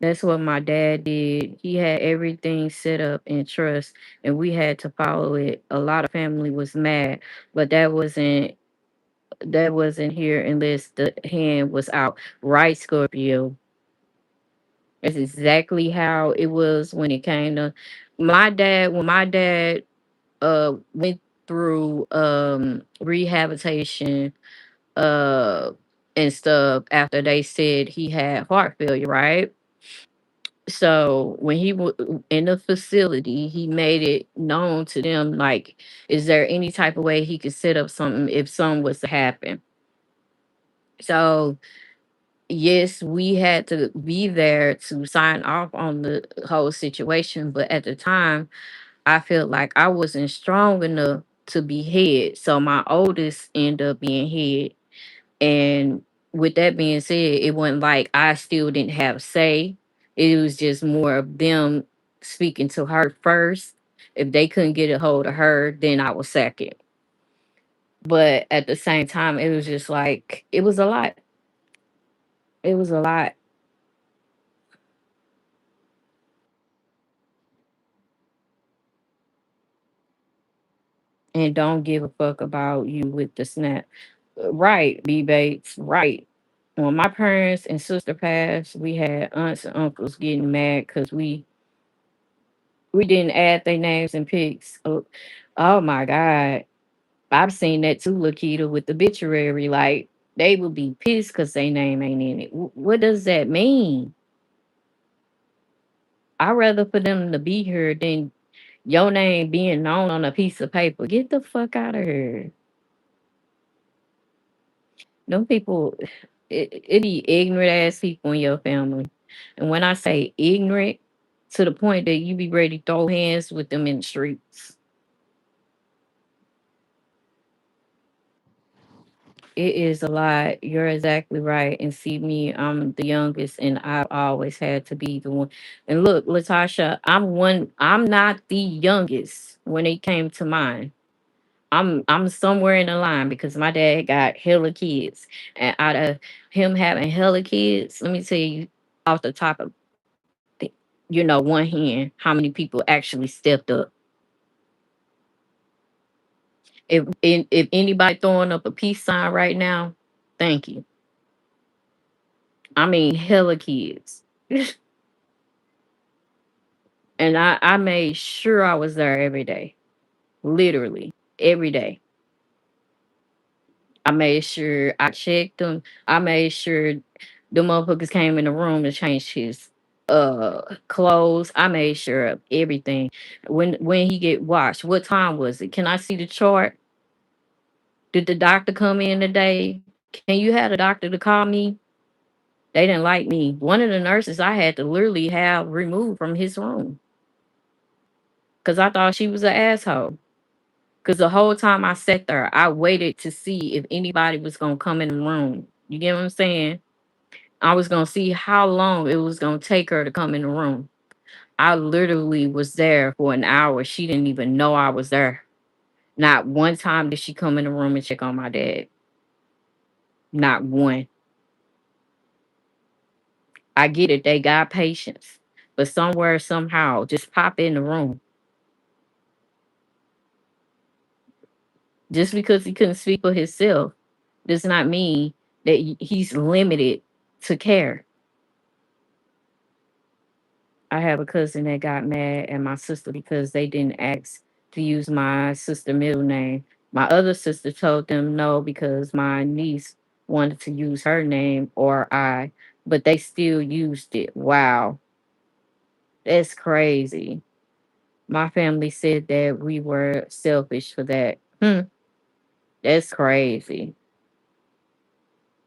That's what my dad did. He had everything set up in trust and we had to follow it. A lot of family was mad, but that wasn't here unless the hand was out. Right, Scorpio. That's exactly how it was when it came to my dad. When my dad went through rehabilitation uh and stuff after they said he had heart failure, right? So when he was in the facility, he made it known to them like, is there any type of way he could set up something if something was to happen? So yes, we had to be there to sign off on the whole situation, but at the time, I felt like I wasn't strong enough to be head. So my oldest ended up being head. And with that being said, it wasn't like I still didn't have say. It was just more of them speaking to her first. If they couldn't get a hold of her, then I was second. But at the same time, it was just like it was a lot. It was a lot. And don't give a fuck about you with the snap. Right, B Bates, right. When my parents and sister passed, we had aunts and uncles getting mad because we didn't add their names and pics. Oh, oh my God. I've seen that too, Lakita, with the obituary. Like, they would be pissed because their name ain't in it. What does that mean? I'd rather for them to be here than your name being known on a piece of paper. Get the fuck out of here. Them people, it be ignorant ass people in your family. And when I say ignorant, to the point that you be ready to throw hands with them in the streets. It is a lot. You're exactly right. And see me, I'm the youngest and I've always had to be the one. And look, Latasha, I'm not the youngest when it came to mine. I'm somewhere in the line because my dad got hella kids. And out of him having hella kids, let me tell you off the top of the, one hand, how many people actually stepped up. If anybody throwing up a peace sign right now, thank you. I mean, hella kids. And I made sure I was there every day, literally every day. I made sure I checked them. I made sure the motherfuckers came in the room to change his clothes. I made sure of everything. When he get washed, what time was it? Can I see the chart? Did the doctor come in today? Can you have the doctor to call me? They didn't like me. One of the nurses I had to literally have removed from his room because I thought she was an asshole. Because the whole time I sat there, I waited to see if anybody was gonna come in the room. You get what I'm saying? I was gonna see how long it was gonna take her to come in the room. I literally was there for an hour. She didn't even know I was there. Not one time did she come in the room and check on my dad. Not one. I get it, they got patience. But somewhere, somehow, just pop in the room. Just because he couldn't speak for himself does not mean that he's limited to care. I have a cousin that got mad at my sister because they didn't ask to use my sister middle name. My other sister told them no because my niece wanted to use her name or I, but they still used it. Wow, that's crazy. My family said that we were selfish for that. Hmm, that's crazy.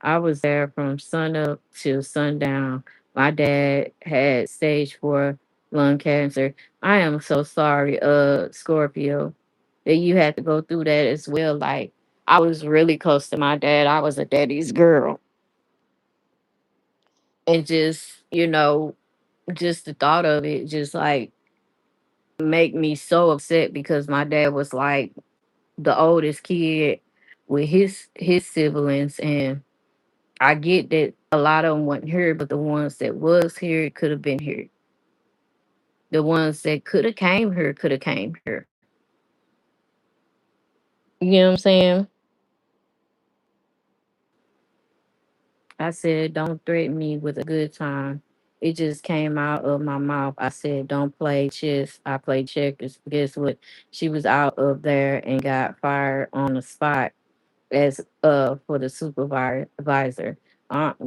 I was there from sun up till sundown. My dad had stage 4 lung cancer. I am so sorry, Scorpio, that you had to go through that as well. Like, I was really close to my dad. I was a daddy's girl. And just, just the thought of it just like make me so upset because my dad was like the oldest kid with his siblings, and I get that a lot of them weren't here, but the ones that was here could have been here. The ones that could have came here could have came here. You know what I'm saying? I said, don't threaten me with a good time. It just came out of my mouth. I said, don't play chess. I play checkers. Guess what? She was out of there and got fired on the spot as for the supervisor.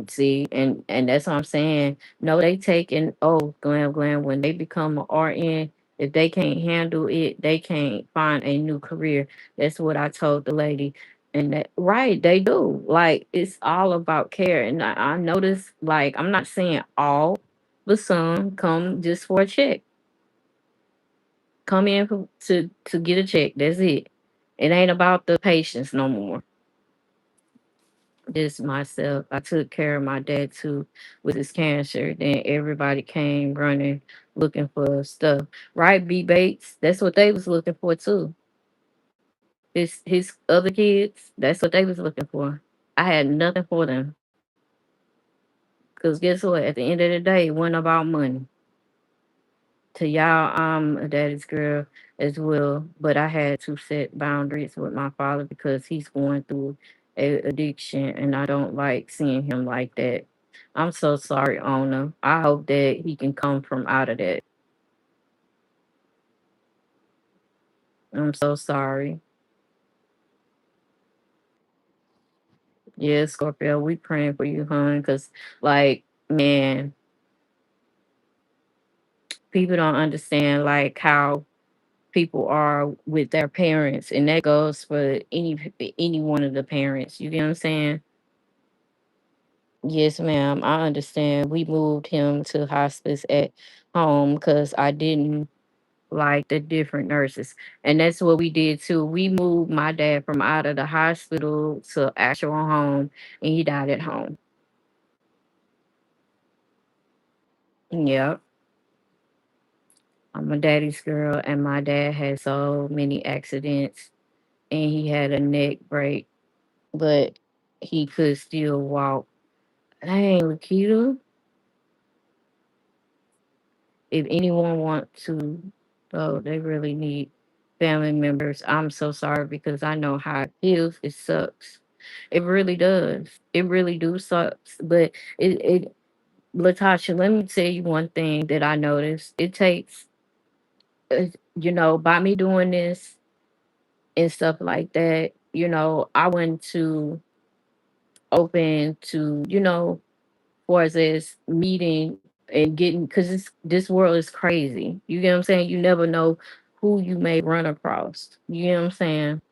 See, and that's what I'm saying. No, they taking glam when they become an RN. If they can't handle it, they can't find a new career. That's what I told the lady. And that right, they do. Like it's all about care. And I notice, like, I'm not saying all, but some come just for a check. Come in to get a check. That's it. It ain't about the patients no more. Just myself. I took care of my dad too with his cancer. Then everybody came running looking for stuff. Right, B Bates? That's what they was looking for too. His other kids, that's what they was looking for. I had nothing for them. Cause guess what? At the end of the day, it wasn't about money. To y'all, I'm a daddy's girl as well, but I had to set boundaries with my father because he's going through a addiction, and I don't like seeing him like that. I'm so sorry, Ona. I hope that he can come from out of that. I'm so sorry. Yeah, Scorpio, we praying for you, hon, because like, man, people don't understand like how people are with their parents, and that goes for any one of the parents. You get what I'm saying? Yes, ma'am. I understand. We moved him to hospice at home because I didn't like the different nurses. And that's what we did too. We moved my dad from out of the hospital to actual home, and he died at home. Yep. I'm a daddy's girl, and my dad had so many accidents, and he had a neck break, but he could still walk. Dang, Lakita, if anyone wants to, oh, they really need family members. I'm so sorry because I know how it feels. It sucks. It really does. It really do sucks. But it Latasha, let me tell you one thing that I noticed. It takes, by me doing this and stuff like that, I went to open to, for this meeting and getting, because this world is crazy. You get what I'm saying? You never know who you may run across. You get what I'm saying?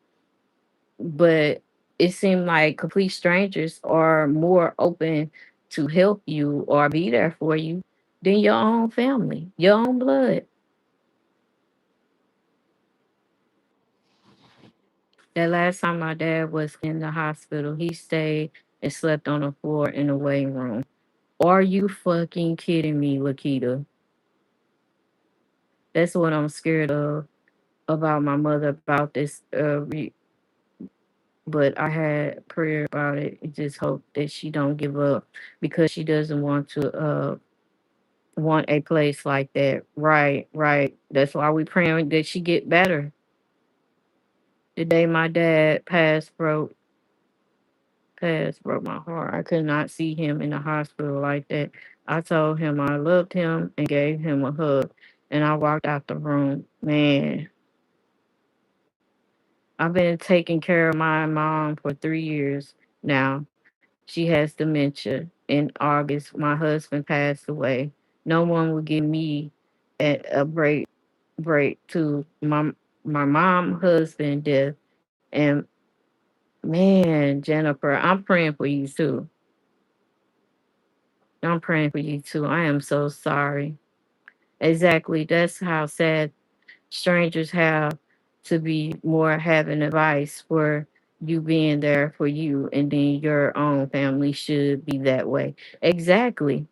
But it seemed like complete strangers are more open to help you or be there for you than your own family, your own blood. That last time my dad was in the hospital, he stayed and slept on the floor in the waiting room. Are you fucking kidding me, Lakita? That's what I'm scared of about my mother about this. But I had prayer about it. I just hope that she don't give up because she doesn't want to want a place like that. Right, right. That's why we praying that she get better. The day my dad passed broke my heart. I could not see him in the hospital like that. I told him I loved him and gave him a hug, and I walked out the room. Man, I've been taking care of my mom for 3 years now. She has dementia. In August, my husband passed away. No one would give me a break to my mom husband death. And man, Jennifer, I'm praying for you too. I'm praying for you too. I am so sorry. Exactly. That's how sad strangers have to be more having advice for you being there for you, and then your own family should be that way. Exactly.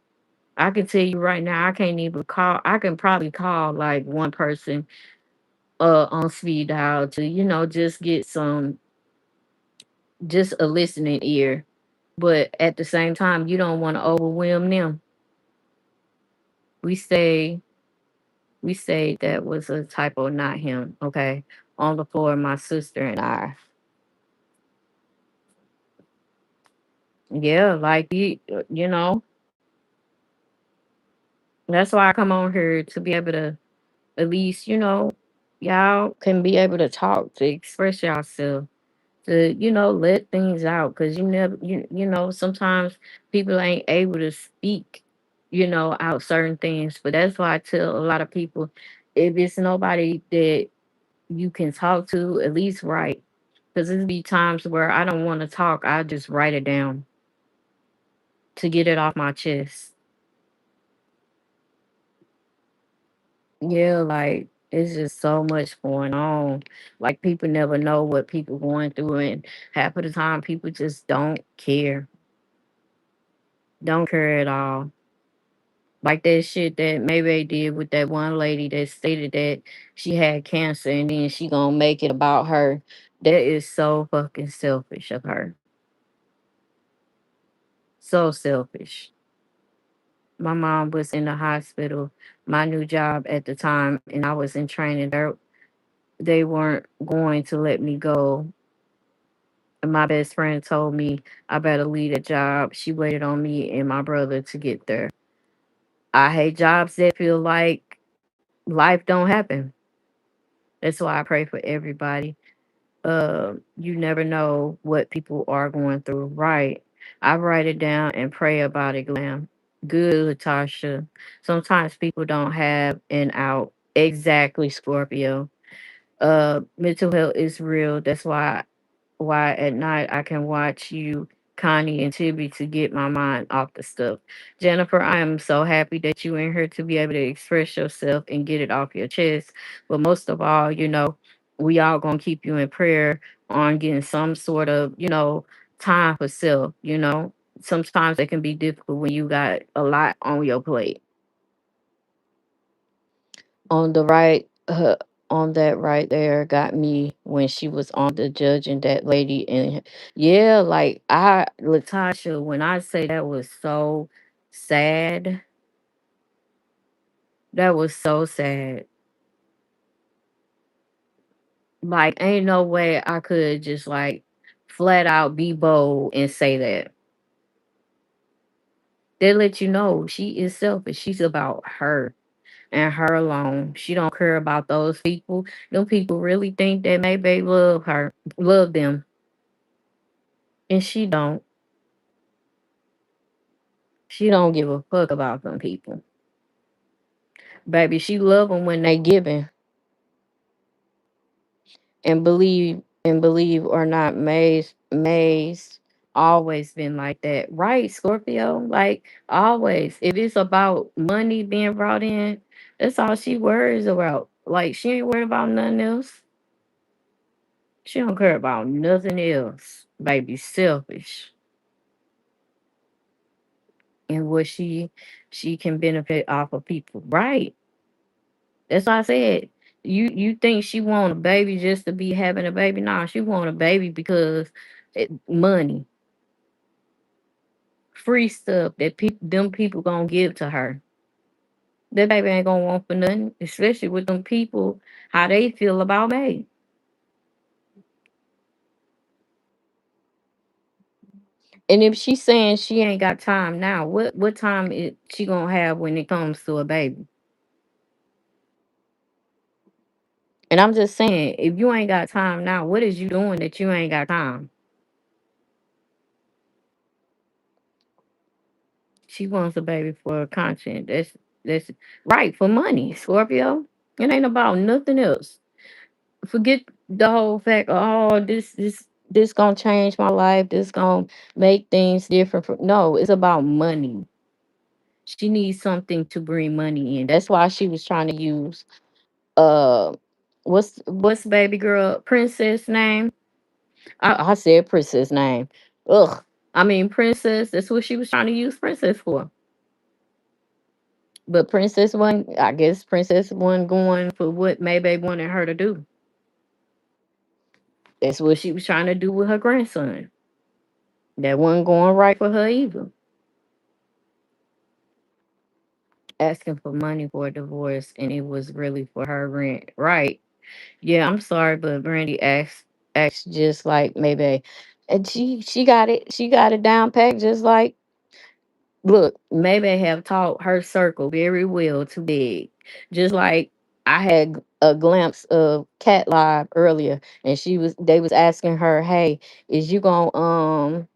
I can tell you right now, I can't even call. I can probably call like one person on speed dial to, just get just a listening ear. But at the same time, you don't want to overwhelm them. We say that was a typo, not him. Okay, on the floor, my sister and I. Yeah, like that's why I come on here to be able to at least, y'all can be able to talk, to express yourself, to, let things out. Cause you never, sometimes people ain't able to speak, out certain things. But that's why I tell a lot of people, if it's nobody that you can talk to, at least write. Cause there's be times where I don't want to talk. I just write it down to get it off my chest. Yeah, like it's just so much going on. Like people never know what people going through, and half of the time people just don't care at all. Like that shit that maybe did with that one lady that stated that she had cancer and then she gonna make it about her. That is so fucking selfish of her. So selfish. My mom was in the hospital, my new job at the time, and I was in training. They weren't going to let me go. And my best friend told me I better leave the job. She waited on me and my brother to get there. I hate jobs that feel like life don't happen. That's why I pray for everybody. You never know what people are going through. Right. I write it down and pray about it, Glam. Good, Latasha. Sometimes people don't have an out. Exactly, Scorpio. Mental health is real. That's why at night I can watch you, Connie, and Tibby to get my mind off the stuff. Jennifer, I am so happy that you in here to be able to express yourself and get it off your chest. But most of all, we all gonna keep you in prayer on getting some sort of, time for self. Sometimes it can be difficult when you got a lot on your plate. On the right, on that right there got me when she was on the judge and that lady. And yeah, like Latasha, when I say that was so sad, that was so sad. Like ain't no way I could just like flat out be bold and say that. They let you know she is selfish. She's about her and her alone. She don't care about those people. Them people really think that maybe love her, love them, and she don't. She don't give a fuck about them people. Baby, she love them when they giving. And believe or not, May's always been like that. Right, Scorpio? Like always. If it's about money being brought in, that's all she worries about. Like she ain't worried about nothing else. She don't care about nothing else. Baby, selfish. And what she can benefit off of people. Right. That's why I said you think she want a baby just to be having a baby? Nah, she want a baby because money, free stuff that them people gonna give to her. That baby ain't gonna want for nothing, especially with them people how they feel about me. And if she's saying she ain't got time now, what time is she gonna have when it comes to a baby? And I'm just saying, if you ain't got time now, what is you doing that you ain't got time? She wants a baby for content. That's right, for money, Scorpio. It ain't about nothing else. Forget. The whole fact, oh, this gonna change my life. This gonna make things different. No, it's about money. She needs something to bring money in. That's why she was trying to use uh, what's baby girl princess name? I said princess name. Ugh. I mean princess. That's what she was trying to use princess for. But princess wasn't. I guess princess wasn't going for what maybe wanted her to do. That's what she was trying to do with her grandson. That wasn't going right for her either. Asking for money for a divorce, and it was really for her rent. Right. Yeah, I'm sorry, but Brandy asked just like maybe, and she got it. She got it down packed just like, look, maybe have taught her circle very well to big. Just like I had a glimpse of Cat Live earlier, and they was asking her, "Hey, is you gonna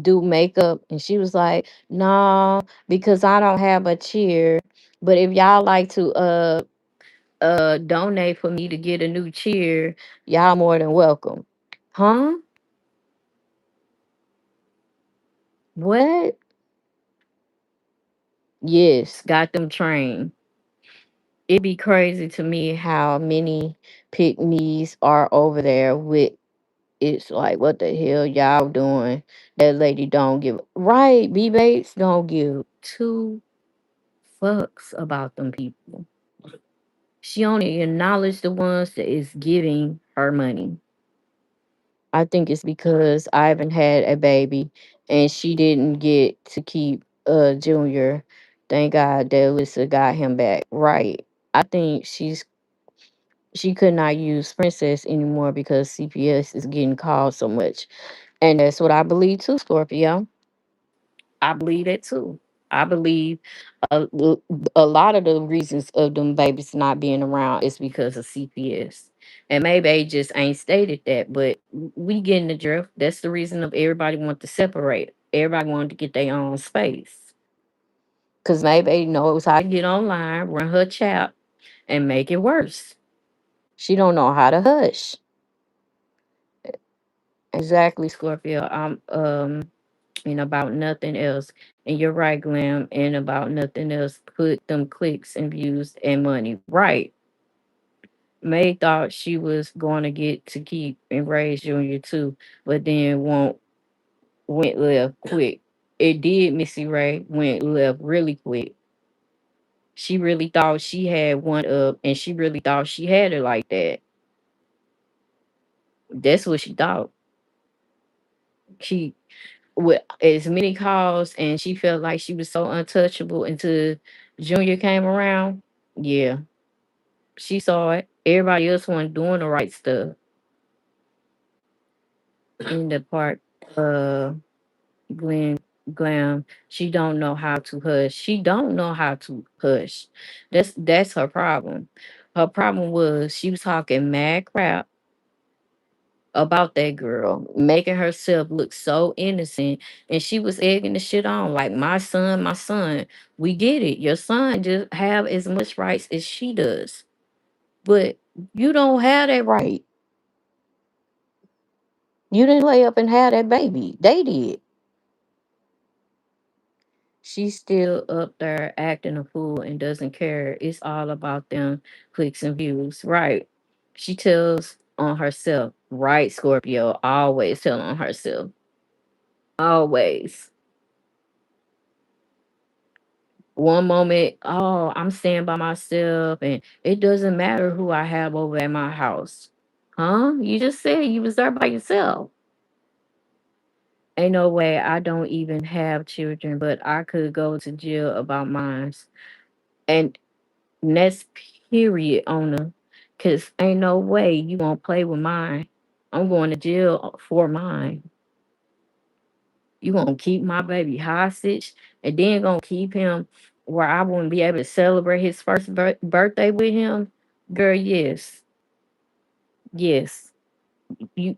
do makeup?" And she was like, "No, because I don't have a chair. But if y'all like to donate for me to get a new chair, y'all more than welcome." Huh? What? Yes, got them trained. It'd be crazy to me how many pygmies are over there with, it's like, what the hell y'all doing? That lady don't give, right, B Bates don't give two fucks about them people. She only acknowledged the ones that is giving her money. I think it's because Ivan had a baby and she didn't get to keep Junior. Thank God that Lisa got him back. Right. I think she could not use Princess anymore because CPS is getting called so much. And that's what I believe too, Scorpio. I believe that too. I believe a lot of the reasons of them babies not being around is because of CPS. And maybe they just ain't stated that, but we getting the drift. That's the reason of everybody want to separate. Everybody wanted to get their own space. Cause maybe they knows how to get online, run her chat, and make it worse. She don't know how to hush. Exactly, Scorpio. And about nothing else. And you're right, Glam, and about nothing else. Put them clicks and views and money. Right. May thought she was going to get to keep and raise Junior too, but then went left quick. It did, Missy Ray went left really quick. She really thought she had one up, and she really thought she had it like that. That's what she thought. She with as many calls, and she felt like she was so untouchable until Junior came around. Yeah, she saw it. Everybody else wasn't doing the right stuff in the part. Glenn Glam, she don't know how to hush. She don't know how to hush. That's her problem. Her problem was she was talking mad crap about that girl, making herself look so innocent, and she was egging the shit on like, my son. We get it. Your son just have as much rights as she does, but you don't have that right. You didn't lay up and have that baby. They did. She's still up there acting a fool and doesn't care. It's all about them clicks and views, right? She tells on herself, right, Scorpio? Always tell on herself. Always. One moment, oh, I'm staying by myself and it doesn't matter who I have over at my house. Huh? You just said you was there by yourself. Ain't no way I don't even have children, but I could go to jail about mine. And next period on her. Cause ain't no way you won't play with mine. I'm going to jail for mine. You gonna keep my baby hostage and then gonna keep him where I won't be able to celebrate his first birthday with him? Girl, yes. Yes. You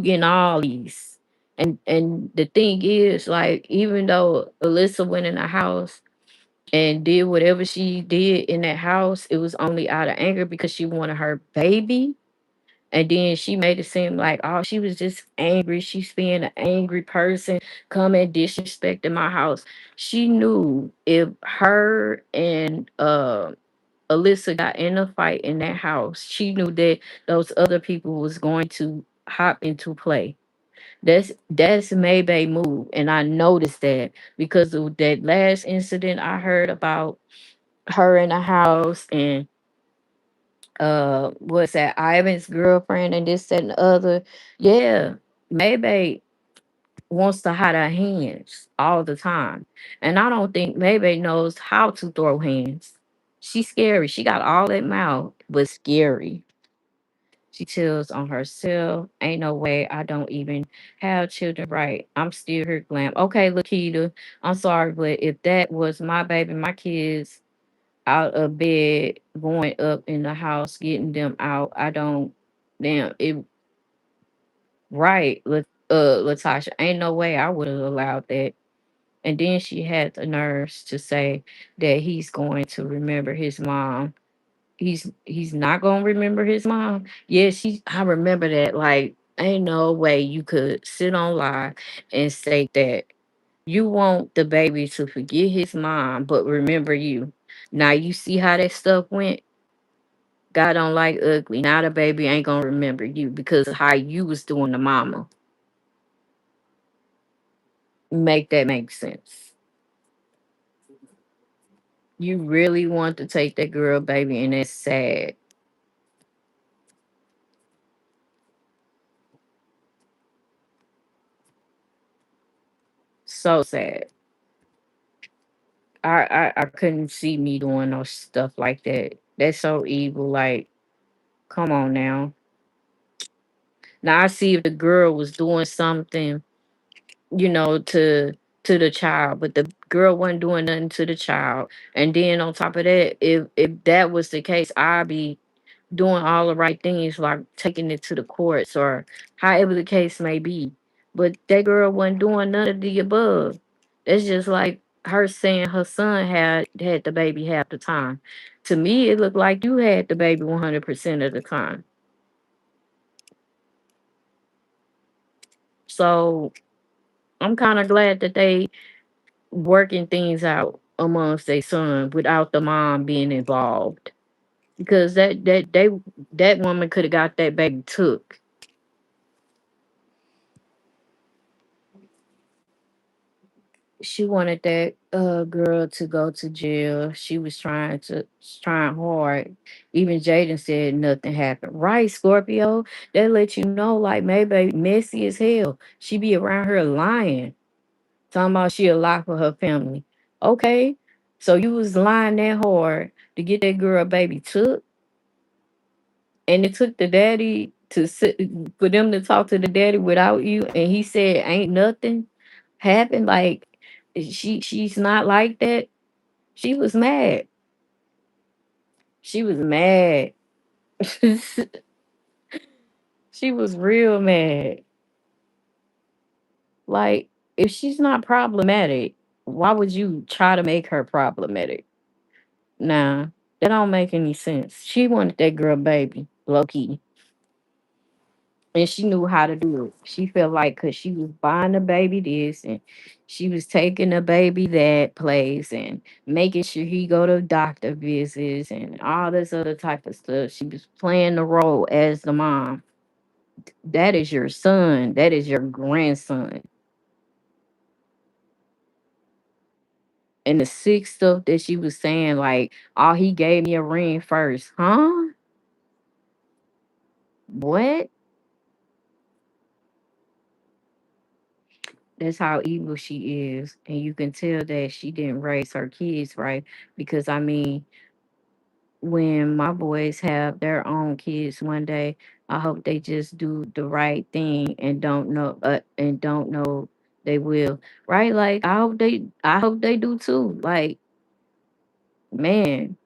getting all these. And the thing is, like, even though Alyssa went in the house and did whatever she did in that house, it was only out of anger because she wanted her baby. And then she made it seem like, oh, she was just angry. She's being an angry person, coming disrespecting my house. She knew if her and Alyssa got in a fight in that house, she knew that those other people was going to hop into play. That's Maybay move, and I noticed that because of that last incident I heard about her in the house, and what's that, Ivan's girlfriend, and this, that, and the other. Yeah, Maybay wants to hide her hands all the time. And I don't think Maybay knows how to throw hands. She's scary. She got all that mouth, but scary. She chills on herself. Ain't no way I don't even have children. Right. I'm still her glam. Okay, Lakita, I'm sorry, but if that was my baby, my kids out of bed, going up in the house, getting them out, I don't, damn, it, right, Latasha, ain't no way I would have allowed that. And then she had the nerves to say that he's going to remember his mom. He's not gonna remember his mom. Yeah, I remember that. Like, ain't no way you could sit on live and say that you want the baby to forget his mom but remember you. Now you see how that stuff went. God don't like ugly. Now the baby ain't gonna remember you because of how you was doing the mama. Make that make sense. You really want to take that girl baby, and it's sad. So sad. I couldn't see me doing no stuff like that. That's so evil. Like, come on now. Now I see if the girl was doing something, to the child, but the girl wasn't doing nothing to the child. And then on top of that, if that was the case, I'd be doing all the right things, like taking it to the courts or however the case may be. But that girl wasn't doing none of the above. That's just like her saying her son had the baby half the time. To me, it looked like you had the baby 100% of the time. So I'm kind of glad that they working things out amongst their son without the mom being involved, because that woman could have got that baby took. She wanted that girl to go to jail. She was trying hard. Even Jaden said nothing happened. Right, Scorpio? That let you know, like, maybe messy as hell. She be around her lying, talking about she a lie for her family. Okay, so you was lying that hard to get that girl baby took, and it took the daddy to sit for them to talk to the daddy without you, and he said ain't nothing happened. Like, she's not like that. She was mad. She was mad. She was real mad. Like, if she's not problematic, why would you try to make her problematic? Nah, that don't make any sense. She wanted that girl baby, low key. And she knew how to do it. She felt like, because she was buying the baby this, and she was taking the baby that place, and making sure he go to doctor visits and all this other type of stuff. She was playing the role as the mom. That is your son. That is your grandson. And the sick stuff that she was saying, like, oh, he gave me a ring first. Huh? What? That's how evil she is. And you can tell that she didn't raise her kids right. Because, I mean, when my boys have their own kids one day, I hope they just do the right thing and don't know they will. Right? Like, I hope they do too. Like, man,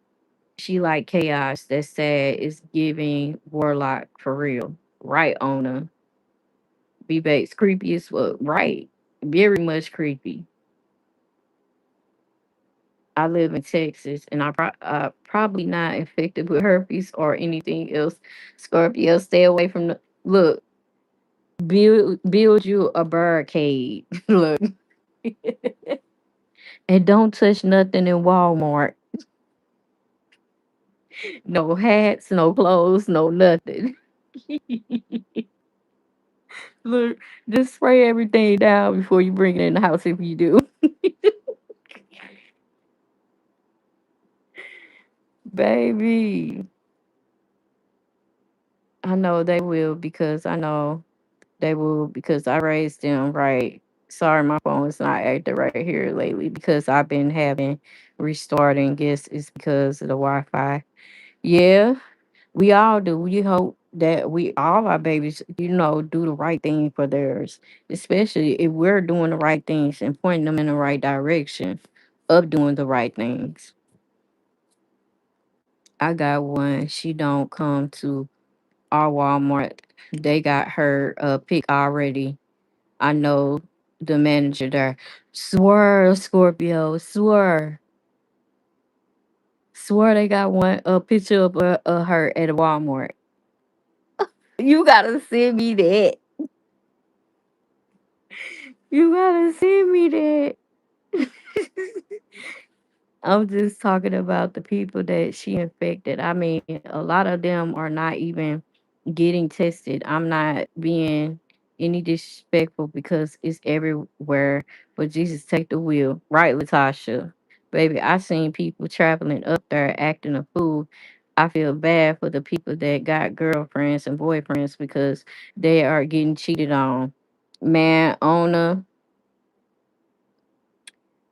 she like chaos. That's sad. It's giving warlock for real. Right, Ona. B Bates creepy as well. Right. Very much creepy. I live in Texas, and probably not infected with herpes or anything else. Scorpio, stay away from the look. Build you a barricade. Look, and don't touch nothing in Walmart. No hats, no clothes, no nothing. Look, just spray everything down before you bring it in the house. If you do, baby, I know they will because I know they will because I raised them right. Sorry, my phone is not acting right here lately because I've been having restarting. Guess it's because of the Wi-Fi. Yeah, we all do. We hope that we all our babies, do the right thing for theirs, especially if we're doing the right things and pointing them in the right direction of doing the right things. I got one. She don't come to our Walmart. They got her pick already. I know the manager there. Swear, Scorpio, swear. Swear they got one a picture of her at Walmart. You gotta send me that. You gotta send me that. I'm just talking about the people that she infected. I mean, a lot of them are not even getting tested. I'm not being any disrespectful because it's everywhere. But Jesus, take the wheel, right, Latasha? Baby, I seen people traveling up there acting a fool. I feel bad for the people that got girlfriends and boyfriends because they are getting cheated on. Man, owner,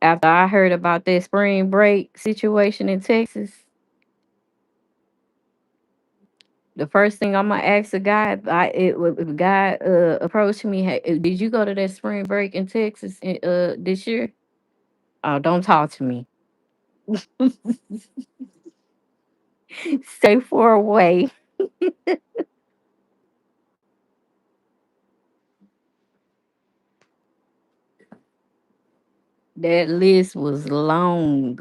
after I heard about that spring break situation in Texas, the first thing I'm gonna ask a guy, if a guy approached me, hey, did you go to that spring break in Texas this year? Oh, don't talk to me. Stay far away. That list was long.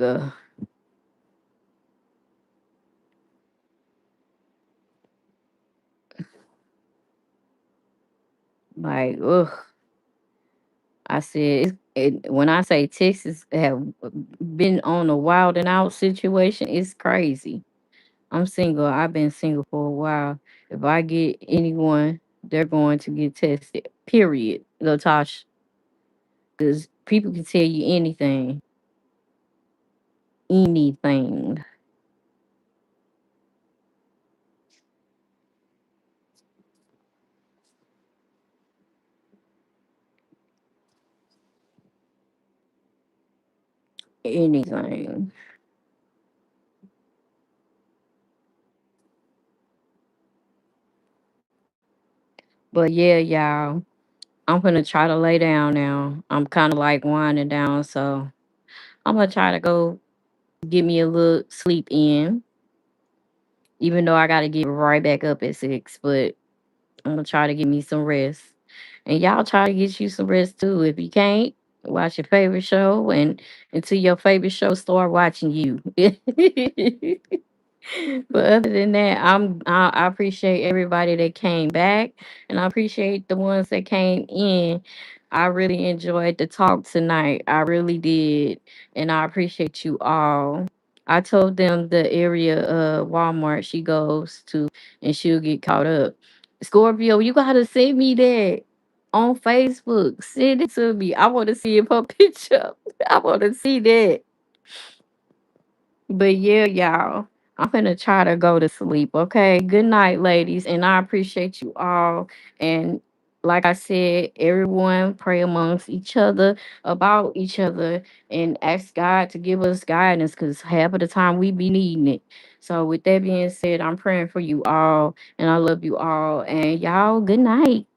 Like, ugh. I said, when I say Texas have been on a wild and out situation, it's crazy. I'm single. I've been single for a while. If I get anyone, they're going to get tested. Period, Latasha. Because people can tell you anything, anything, anything. But yeah, y'all, I'm gonna try to lay down now. I'm kind of like winding down, so I'm gonna try to go get me a little sleep in, even though I gotta get right back up at 6. But I'm gonna try to get me some rest, and y'all try to get you some rest too. If you can't, watch your favorite show, and until your favorite show start watching you. But other than that, I appreciate everybody that came back, and I appreciate the ones that came in. I really enjoyed the talk tonight. I really did, and I appreciate you all. I told them the area Walmart she goes to, and she'll get caught up. Scorpio, you gotta send me that on Facebook. Send it to me. I want to see her picture. I want to see that. But yeah, y'all, I'm gonna try to go to sleep. Okay. Good night, ladies. And I appreciate you all. And like I said, everyone pray amongst each other about each other and ask God to give us guidance because half of the time we be needing it. So with that being said, I'm praying for you all and I love you all. And y'all, good night.